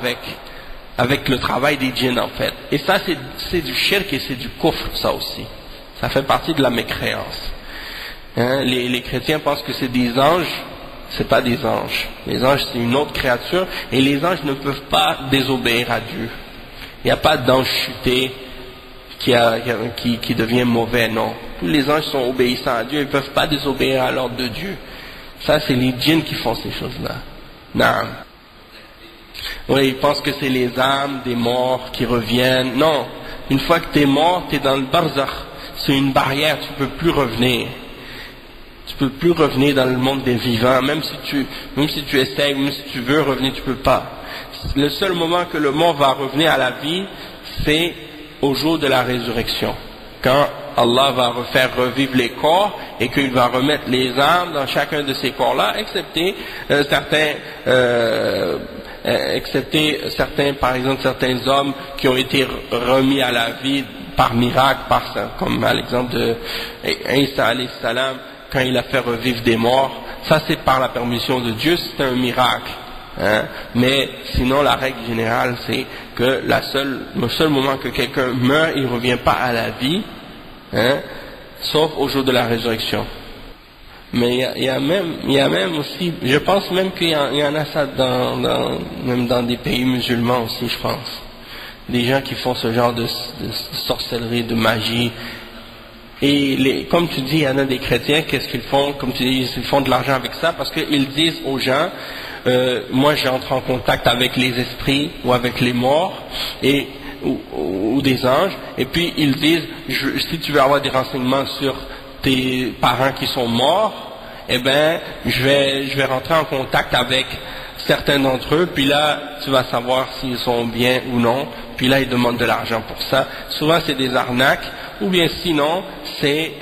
avec le travail des djinns en fait. Et ça c'est du shirk et c'est du kufr, ça aussi. Ça fait partie de la mécréance. Hein, les chrétiens pensent que c'est des anges, c'est pas des anges. Les anges c'est une autre créature, et les anges ne peuvent pas désobéir à Dieu. Il n'y a pas d'ange chuté qui devient mauvais, non. Tous les anges sont obéissants à Dieu, ils ne peuvent pas désobéir à l'ordre de Dieu. Ça c'est les djinns qui font ces choses-là. Non. Oui, ils pensent que c'est les âmes des morts qui reviennent. Non. Une fois que tu es mort, tu es dans le barzakh. C'est une barrière, tu ne peux plus revenir. Tu ne peux plus revenir dans le monde des vivants, même si tu essaies, même si tu veux revenir, tu ne peux pas. Le seul moment que le mort va revenir à la vie, c'est au jour de la résurrection. Quand Allah va refaire revivre les corps et qu'il va remettre les âmes dans chacun de ces corps-là, excepté certains, par exemple, certains hommes qui ont été remis à la vie par miracle, comme à l'exemple de Isa alayhi salam, quand il a fait revivre des morts. Ça c'est par la permission de Dieu, c'est un miracle. Hein? Mais sinon la règle générale c'est que le seul moment que quelqu'un meurt, il ne revient pas à la vie, hein? Sauf au jour de la résurrection. Mais il y a même aussi, je pense même qu'il y en a ça même dans des pays musulmans aussi, je pense. Des gens qui font ce genre de sorcellerie, de magie. Et comme tu dis, il y en a des chrétiens, qu'est-ce qu'ils font? Comme tu dis, ils font de l'argent avec ça parce qu'ils disent aux gens, moi j'entre en contact avec les esprits ou avec les morts ou des anges, et puis ils disent, si tu veux avoir des renseignements sur tes parents qui sont morts, eh ben je vais rentrer en contact avec certains d'entre eux, puis là tu vas savoir s'ils sont bien ou non, puis là ils demandent de l'argent pour ça. Souvent c'est des arnaques, ou bien sinon c'est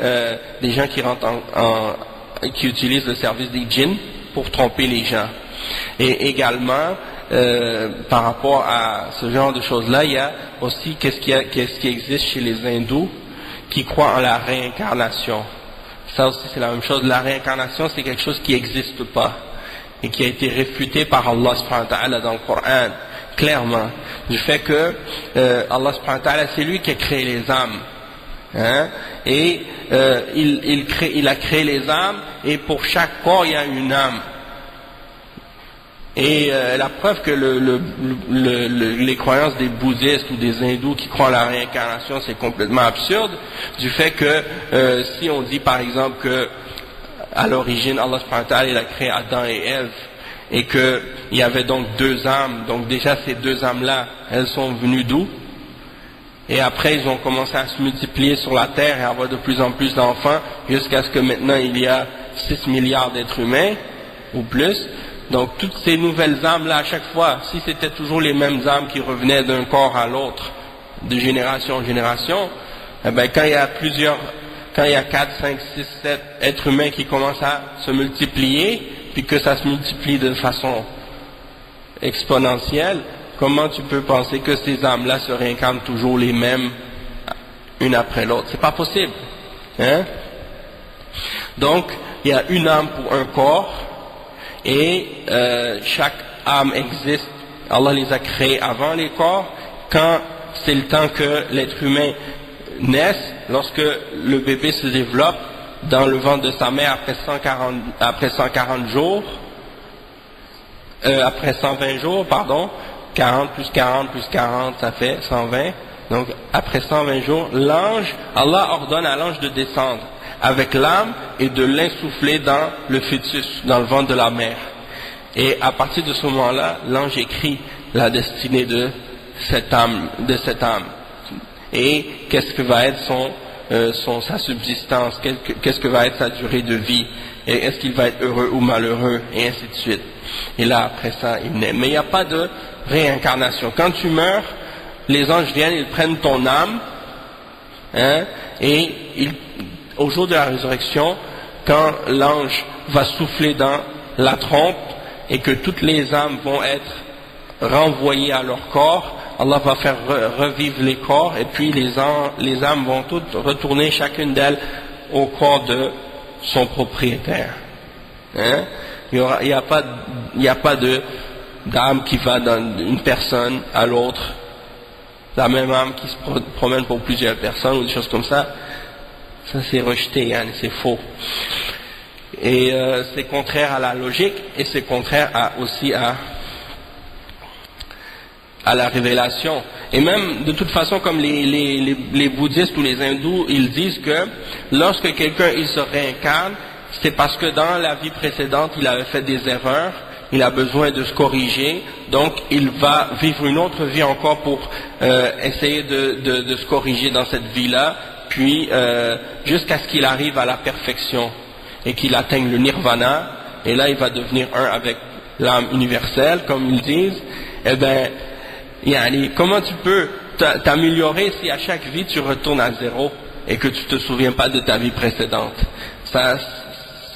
des gens qui rentrent qui utilisent le service des djinns pour tromper les gens. Et également par rapport à ce genre de choses-là, il y a aussi qu'est-ce qui existe chez les hindous qui croient en la réincarnation. Ça aussi c'est la même chose. La réincarnation c'est quelque chose qui n'existe pas et qui a été réfuté par Allah subhanahu wa ta'ala dans le Coran clairement, du fait que Allah subhanahu wa ta'ala c'est lui qui a créé les âmes, hein? Et il a créé les âmes, et pour chaque corps il y a une âme, Et la preuve que les croyances des bouddhistes ou des hindous qui croient à la réincarnation, c'est complètement absurde, du fait que si on dit par exemple que à l'origine Allah subhanahu wa ta'ala il a créé Adam et Ève et qu'il y avait donc deux âmes, donc déjà ces deux âmes-là, elles sont venues d'où? Et après ils ont commencé à se multiplier sur la terre et à avoir de plus en plus d'enfants jusqu'à ce que maintenant il y a 6 milliards d'êtres humains ou plus. Donc toutes ces nouvelles âmes-là, à chaque fois, si c'était toujours les mêmes âmes qui revenaient d'un corps à l'autre, de génération en génération, eh bien, quand il y a 4, 5, 6, 7 êtres humains qui commencent à se multiplier, puis que ça se multiplie de façon exponentielle, comment tu peux penser que ces âmes-là se réincarnent toujours les mêmes, une après l'autre? C'est pas possible. Hein? Donc, il y a une âme pour un corps, et chaque âme existe, Allah les a créés avant les corps. Quand c'est le temps que l'être humain naisse, lorsque le bébé se développe dans le ventre de sa mère après 140 jours, après 120 jours, pardon, 40 plus 40 plus 40, ça fait 120. Donc après 120 jours, Allah ordonne à l'ange de descendre avec l'âme et de l'insuffler dans le fœtus, dans le ventre de la mère. Et à partir de ce moment-là, l'ange écrit la destinée de cette âme. Et qu'est-ce que va être sa subsistance, qu'est-ce que va être sa durée de vie, et est-ce qu'il va être heureux ou malheureux, et ainsi de suite. Et là, après ça, il naît. Mais il n'y a pas de réincarnation. Quand tu meurs, les anges viennent, ils prennent ton âme, hein, et au jour de la résurrection, quand l'ange va souffler dans la trompe et que toutes les âmes vont être renvoyées à leur corps, Allah va faire revivre les corps et puis les âmes vont toutes retourner chacune d'elles au corps de son propriétaire. Hein? Il n'y a pas d'âme qui va d'une personne à l'autre, la même âme qui se promène pour plusieurs personnes ou des choses comme ça. Ça c'est rejeté, hein, c'est faux. Et c'est contraire à la logique et c'est contraire aussi à la révélation. Et même de toute façon, comme les bouddhistes ou les hindous, ils disent que lorsque quelqu'un il se réincarne, c'est parce que dans la vie précédente il avait fait des erreurs, il a besoin de se corriger, donc il va vivre une autre vie encore pour essayer de se corriger dans cette vie-là, puis jusqu'à ce qu'il arrive à la perfection et qu'il atteigne le nirvana, et là il va devenir un avec l'âme universelle, comme ils disent. Eh bien, comment tu peux t'améliorer si à chaque vie tu retournes à zéro et que tu te souviens pas de ta vie précédente? Ça,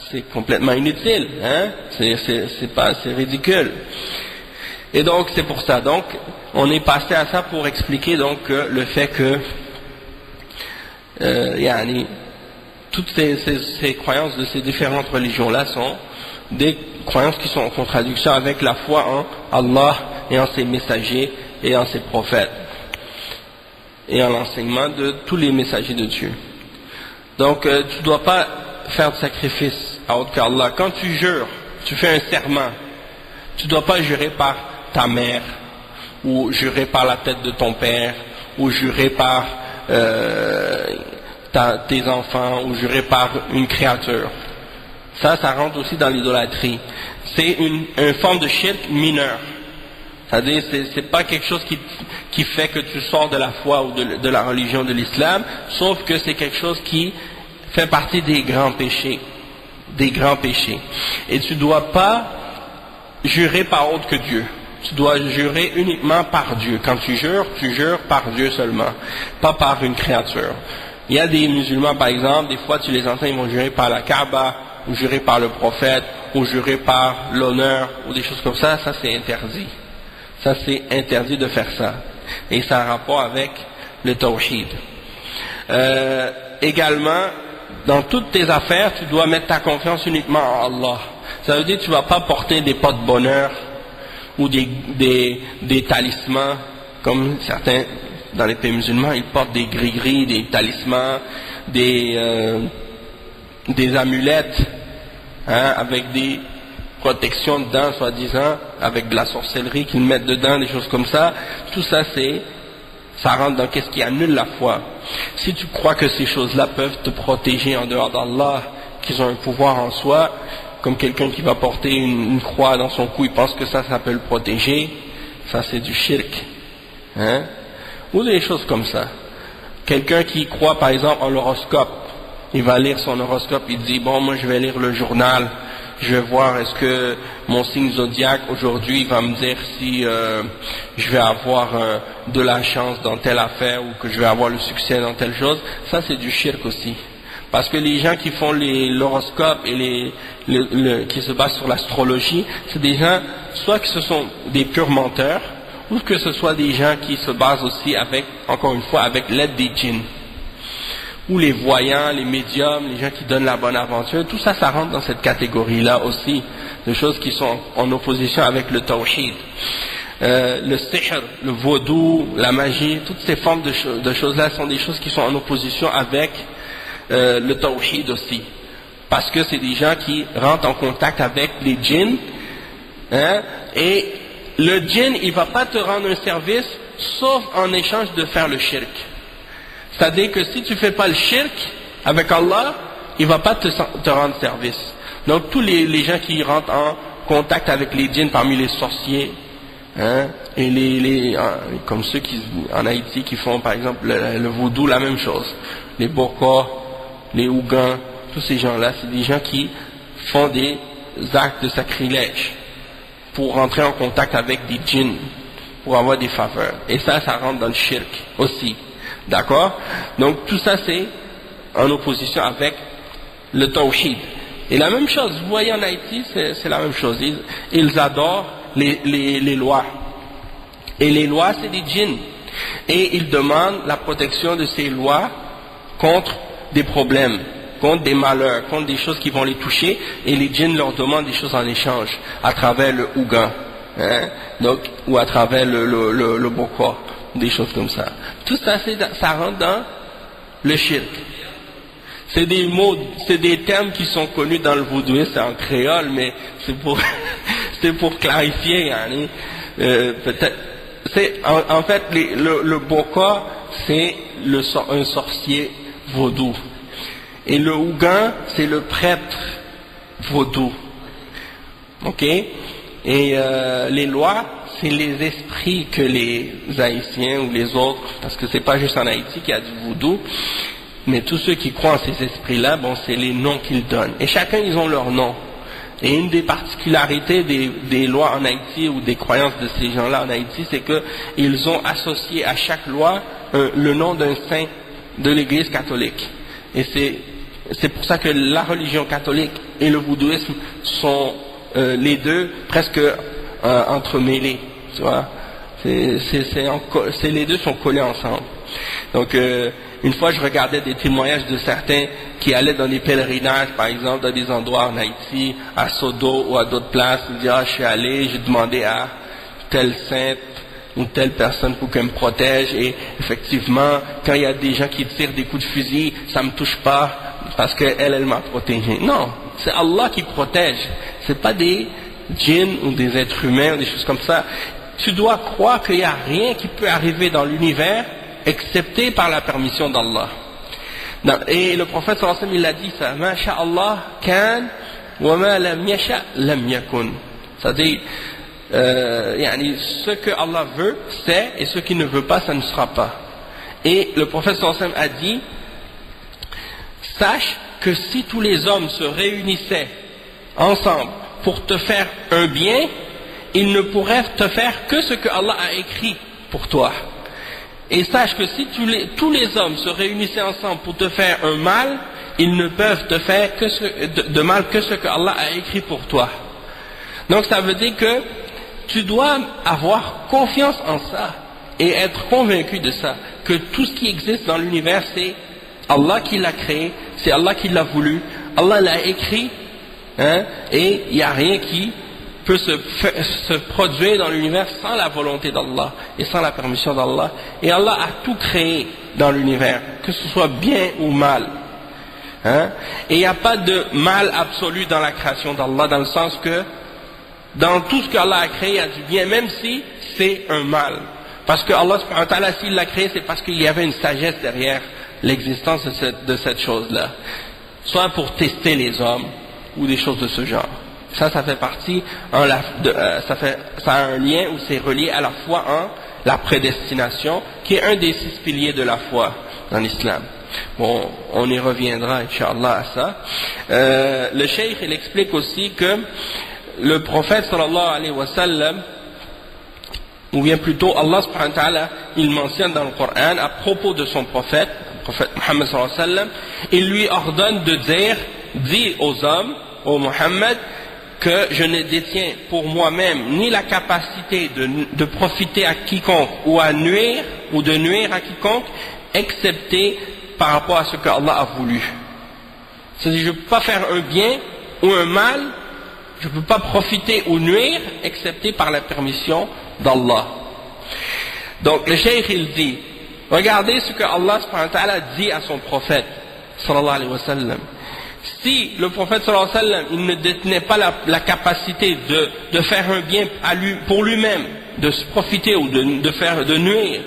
c'est complètement inutile, hein? C'est ridicule. Et donc c'est pour ça. Donc on est passé à ça pour expliquer donc le fait que toutes ces croyances de ces différentes religions-là sont des croyances qui sont en contradiction avec la foi en Allah et en ses messagers et en ses prophètes et en l'enseignement de tous les messagers de Dieu. Donc tu ne dois pas faire de sacrifice à autre qu'Allah. Quand tu jures, tu fais un serment, tu ne dois pas jurer par ta mère ou jurer par la tête de ton père ou jurer par tes enfants ou jurer par une créature. Ça rentre aussi dans l'idolâtrie. C'est une forme de shirk mineur. C'est-à-dire, c'est pas quelque chose qui fait que tu sors de la foi ou de la religion de l'islam, sauf que c'est quelque chose qui fait partie des grands péchés. Des grands péchés. Et tu dois pas jurer par autre que Dieu. Tu dois jurer uniquement par Dieu. Quand tu jures par Dieu seulement, pas par une créature. Il y a des musulmans, par exemple, des fois tu les entends, ils vont jurer par la Kaaba, ou jurer par le prophète, ou jurer par l'honneur, ou des choses comme ça. Ça c'est interdit. Ça c'est interdit de faire ça. Et ça a rapport avec le tawhid. Également, dans toutes tes affaires, tu dois mettre ta confiance uniquement en Allah. Ça veut dire que tu ne vas pas porter des pots de bonheur ou des talismans, comme certains dans les pays musulmans, ils portent des gris-gris, des talismans, des amulettes, hein, avec des protection dedans, soi-disant, avec de la sorcellerie qu'ils mettent dedans, des choses comme ça, tout ça ça rentre dans qu'est-ce qui annule la foi. Si tu crois que ces choses-là peuvent te protéger en dehors d'Allah, qu'ils ont un pouvoir en soi, comme quelqu'un qui va porter une croix dans son cou, il pense que ça peut le protéger, ça c'est du shirk. Hein? Ou des choses comme ça. Quelqu'un qui croit par exemple en l'horoscope, il va lire son horoscope, il dit bon moi je vais lire le journal, je vais voir est-ce que mon signe zodiaque aujourd'hui va me dire si je vais avoir de la chance dans telle affaire ou que je vais avoir le succès dans telle chose. Ça c'est du shirk aussi. Parce que les gens qui font l'horoscope et qui se basent sur l'astrologie, c'est des gens, soit que ce sont des purs menteurs, ou que ce soit des gens qui se basent aussi avec, encore une fois, avec l'aide des djinns. Ou les voyants, les médiums, les gens qui donnent la bonne aventure, tout ça, ça rentre dans cette catégorie-là aussi, de choses qui sont en opposition avec le tawhid. Le sihr, le vaudou, la magie, toutes ces formes de choses-là sont des choses qui sont en opposition avec le tawhid aussi, parce que c'est des gens qui rentrent en contact avec les djinns, hein, et le djinn il va pas te rendre un service sauf en échange de faire le shirk. C'est-à-dire que si tu fais pas le shirk avec Allah, il va pas te rendre service. Donc tous les gens qui rentrent en contact avec les djinns parmi les sorciers, hein, et comme ceux qui en Haïti qui font par exemple le vaudou, la même chose, les bokas, les Ougans, tous ces gens-là, c'est des gens qui font des actes de sacrilège pour rentrer en contact avec des djinns, pour avoir des faveurs. Et ça rentre dans le shirk aussi. D'accord? Donc tout ça c'est en opposition avec le tawhid. Et la même chose, vous voyez en Haïti, c'est la même chose. Ils adorent les lois. Et les lois c'est des djinns. Et ils demandent la protection de ces lois contre des problèmes, contre des malheurs, contre des choses qui vont les toucher, et les djinns leur demandent des choses en échange, à travers le ougan, hein, donc, ou à travers le boka, des choses comme ça. Tout ça, ça rentre dans le shirk. C'est des mots, c'est des termes qui sont connus dans le vaudouisme, c'est en créole, mais c'est pour clarifier, hein, peut-être. En fait, le boka, c'est un sorcier vaudou. Et le ougan, c'est le prêtre vaudou. Ok? Et les lois, c'est les esprits que les Haïtiens ou les autres, parce que c'est pas juste en Haïti qu'il y a du vaudou, mais tous ceux qui croient en ces esprits-là, bon, c'est les noms qu'ils donnent. Et chacun, ils ont leur nom. Et une des particularités des lois en Haïti ou des croyances de ces gens-là en Haïti, c'est qu'ils ont associé à chaque loi le nom d'un saint de l'Église catholique. Et c'est pour ça que la religion catholique et le vaudouisme sont les deux presque entremêlés, tu vois. Les deux sont collés ensemble. Donc une fois je regardais des témoignages de certains qui allaient dans des pèlerinages, par exemple dans des endroits en Haïti, à Sodo ou à d'autres places, ils disaient je suis allé, j'ai demandé à telle sainte ou telle personne pour qu'elle me protège, et effectivement quand il y a des gens qui tirent des coups de fusil, ça me touche pas parce qu'elle m'a protégé. Non, c'est Allah qui protège, c'est pas des djinns ou des êtres humains ou des choses comme ça. Tu dois croire qu'il n'y a rien qui peut arriver dans l'univers excepté par la permission d'Allah. Et le prophète sallallahu alayhi wa sallam, il a dit ça, ma sha Allah kan wa ma lam yasha lam yakun. C'est-à-dire ce que Allah veut, c'est, et ce qu'il ne veut pas, ça ne sera pas. Et le prophète sallallahu alayhi wa sallam a dit, sache que si tous les hommes se réunissaient ensemble pour te faire un bien, ils ne pourraient te faire que ce que Allah a écrit pour toi. Et sache que si tous les hommes se réunissaient ensemble pour te faire un mal, ils ne peuvent te faire de mal que ce que Allah a écrit pour toi. Donc ça veut dire que tu dois avoir confiance en ça et être convaincu de ça, que tout ce qui existe dans l'univers, c'est Allah qui l'a créé, c'est Allah qui l'a voulu, Allah l'a écrit, hein, et il n'y a rien qui peut se produire dans l'univers sans la volonté d'Allah et sans la permission d'Allah. Et Allah a tout créé dans l'univers, que ce soit bien ou mal. Hein? Et il n'y a pas de mal absolu dans la création d'Allah, dans le sens que dans tout ce qu'Allah a créé à du bien, même si c'est un mal. Parce que Allah subhanahu wa ta'ala, s'il l'a créé, c'est parce qu'il y avait une sagesse derrière l'existence de cette chose-là. Soit pour tester les hommes, ou des choses de ce genre. Ça fait partie, ça a un lien où c'est relié à la foi en la prédestination, qui est un des 6 piliers de la foi dans l'islam. Bon, on y reviendra, Inch'Allah, à ça. Le cheikh, il explique aussi que le prophète, sallallahu alayhi wa sallam, ou bien plutôt Allah subhanahu wa ta'ala, il mentionne dans le Coran, à propos de son prophète, le prophète Muhammad sallallahu alayhi wa sallam, il lui ordonne de dire, dis aux hommes, ô Muhammad, que je ne détiens pour moi-même ni la capacité de profiter à quiconque ou de nuire à quiconque, excepté par rapport à ce que Allah a voulu. C'est-à-dire, je ne peux pas faire un bien ou un mal, je ne peux pas profiter ou nuire, excepté par la permission d'Allah. Donc le cheikh il dit, regardez ce que Allah subhanahu wa ta'ala dit à son prophète sallallahu alayhi wa sallam. Si le prophète sallallahu alayhi wa sallam, il ne détenait pas la capacité de faire un bien pour lui-même, de se profiter ou de nuire,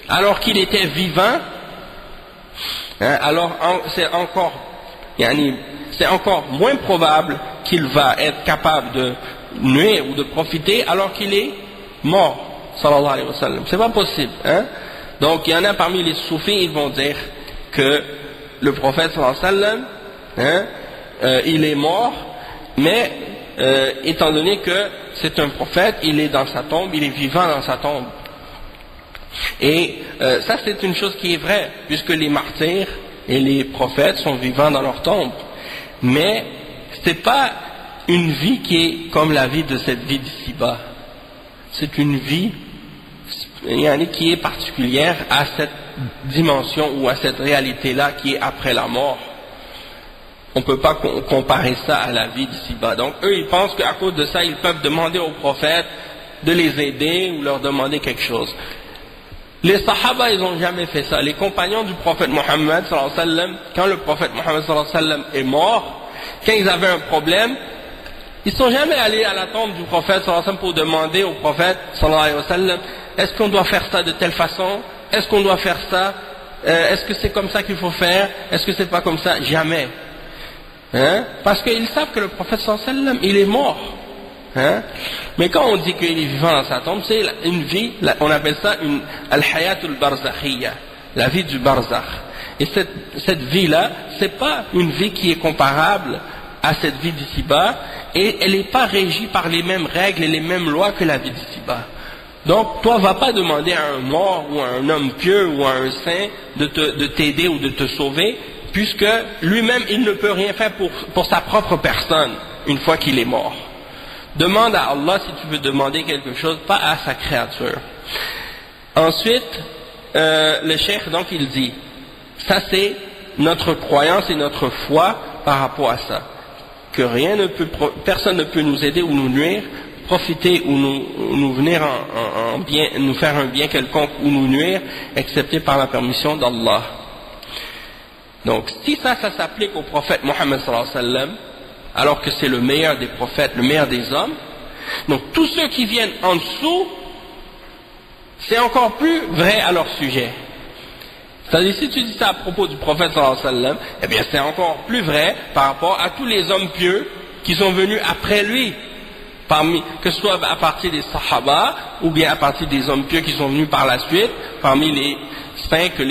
alors qu'il était vivant, alors c'est encore moins probable qu'il va être capable de nuire ou de profiter alors qu'il est mort, sallallahu alayhi wa sallam. C'est pas possible, hein? Donc il y en a parmi les soufis, ils vont dire que le prophète sallallahu alayhi wa sallam, il est mort, mais étant donné que c'est un prophète, il est dans sa tombe, il est vivant dans sa tombe. Et ça c'est une chose qui est vraie, puisque les martyrs et les prophètes sont vivants dans leur tombe. Mais c'est pas une vie qui est comme la vie de cette vie d'ici-bas. C'est une vie qui est particulière à cette dimension ou à cette réalité-là qui est après la mort. On ne peut pas comparer ça à la vie d'ici-bas. Donc eux, ils pensent qu'à cause de ça, ils peuvent demander aux prophètes de les aider ou leur demander quelque chose. Les Sahaba, ils n'ont jamais fait ça. Les compagnons du prophète Mohammed, sallallahu alayhi wa sallam, quand le prophète Mohammed sallallahu alayhi wa sallam est mort, quand ils avaient un problème, ils ne sont jamais allés à la tombe du prophète sallallahu alayhi wa sallam pour demander au prophète sallallahu alayhi wa sallam, est-ce qu'on doit faire ça de telle façon? Est-ce qu'on doit faire ça? Est-ce que c'est comme ça qu'il faut faire? Est-ce que c'est pas comme ça? Jamais. Parce qu'ils savent que le prophète sallallahu alayhi wa sallam, il est mort. Mais quand on dit qu'il est vivant dans sa tombe, c'est une vie, on appelle ça une al-hayatul barzakhiyya, la vie du barzakh. Et cette vie-là, c'est pas une vie qui est comparable à cette vie d'ici-bas, et elle n'est pas régie par les mêmes règles et les mêmes lois que la vie d'ici-bas. Donc, toi, va pas demander à un mort ou à un homme pieux ou à un saint de t'aider ou de te sauver, puisque lui-même, il ne peut rien faire pour sa propre personne, une fois qu'il est mort. Demande à Allah si tu veux demander quelque chose, pas à sa créature. Ensuite, le cheikh, donc, il dit, ça c'est notre croyance et notre foi par rapport à ça. Que personne ne peut nous aider ou nous nuire, profiter ou nous venir en bien, nous faire un bien quelconque ou nous nuire, excepté par la permission d'Allah. Donc, si ça s'applique au prophète Mohammed sallallahu alayhi wa sallam, alors que c'est le meilleur des prophètes, le meilleur des hommes, donc tous ceux qui viennent en dessous, c'est encore plus vrai à leur sujet. C'est-à-dire, si tu dis ça à propos du prophète sallallahu alayhi wa sallam, eh bien c'est encore plus vrai par rapport à tous les hommes pieux qui sont venus après lui, que ce soit à partir des sahaba ou bien à partir des hommes pieux qui sont venus par la suite, parmi les saints que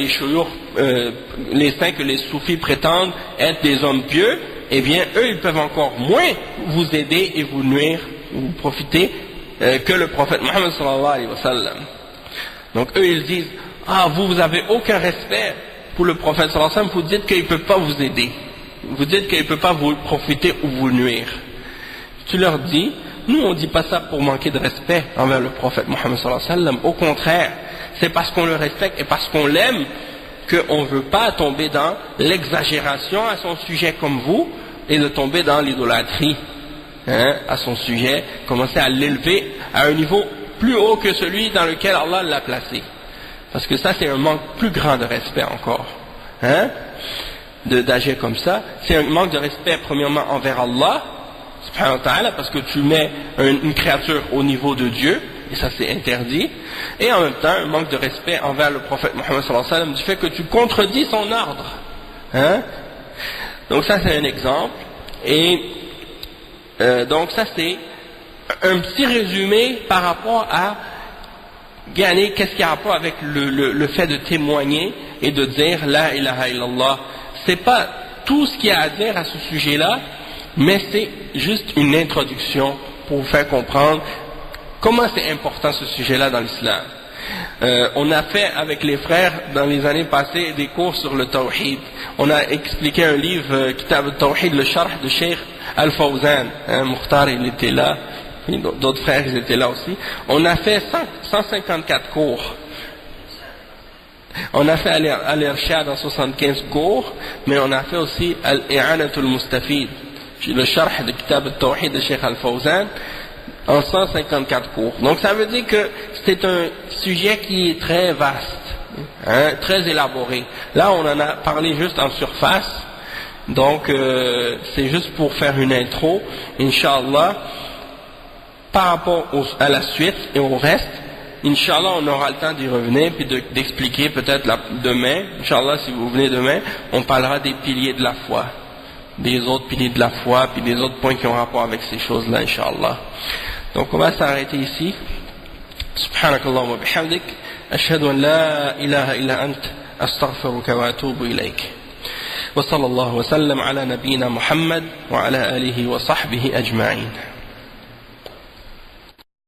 les soufis prétendent être des hommes pieux, eh bien eux ils peuvent encore moins vous aider et vous nuire ou vous profiter que le prophète Mohammed sallallahu alayhi wa sallam. Donc eux ils disent, vous avez aucun respect pour le prophète sallallahu alayhi wa sallam, vous dites qu'il ne peut pas vous aider, vous dites qu'il ne peut pas vous profiter ou vous nuire. Tu leur dis, nous on ne dit pas ça pour manquer de respect envers le prophète Mohammed sallallahu alayhi wa sallam, au contraire, c'est parce qu'on le respecte et parce qu'on l'aime qu'on ne veut pas tomber dans l'exagération à son sujet comme vous et de tomber dans l'idolâtrie à son sujet, commencer à l'élever à un niveau plus haut que celui dans lequel Allah l'a placé. Parce que ça c'est un manque plus grand de respect encore. D'agir comme ça, c'est un manque de respect premièrement envers Allah subhanahu wa ta'ala, parce que tu mets une créature au niveau de Dieu, et ça c'est interdit, et en même temps un manque de respect envers le prophète Mohammed sallallahu alayhi wa sallam du fait que tu contredis son ordre. Hein? Donc ça c'est un exemple, et donc ça c'est un petit résumé par rapport à gagner qu'est-ce qui a rapport avec le fait de témoigner et de dire la ilaha illallah. C'est pas tout ce qu'il y a à dire à ce sujet-là, mais c'est juste une introduction pour vous faire comprendre comment c'est important ce sujet-là dans l'islam. On a fait avec les frères dans les années passées des cours sur le tawhid. On a expliqué un livre, Kitab al-Tawhid, le Sharh de Cheikh Al-Fawzan. Mukhtar il était là, d'autres frères ils étaient là aussi. On a fait 154 cours. On a fait Al-Irshad en 75 cours, mais on a fait aussi Al-I'anatul Mustafid, le Sharh de Kitab al-Tawhid de Cheikh Al-Fawzan, en 154 cours. Donc ça veut dire que c'est un sujet qui est très vaste, très élaboré. Là on en a parlé juste en surface, donc c'est juste pour faire une intro, Inch'Allah. Par rapport à la suite et au reste, Inch'Allah on aura le temps d'y revenir puis d'expliquer peut-être demain, Inch'Allah si vous venez demain, on parlera des piliers de la foi, des autres piliers de la foi puis des autres points qui ont rapport avec ces choses-là, Inch'Allah. Donc on va s'arrêter ici. Subhanakallah wa bihamdik, ashhadu an la ilaha illa ant, astaghfiruka wa atubu ilayk. Wa sallallahu wa sallam ala nabiyyina Muhammad wa ala alihi wa sahbihi ajma'in.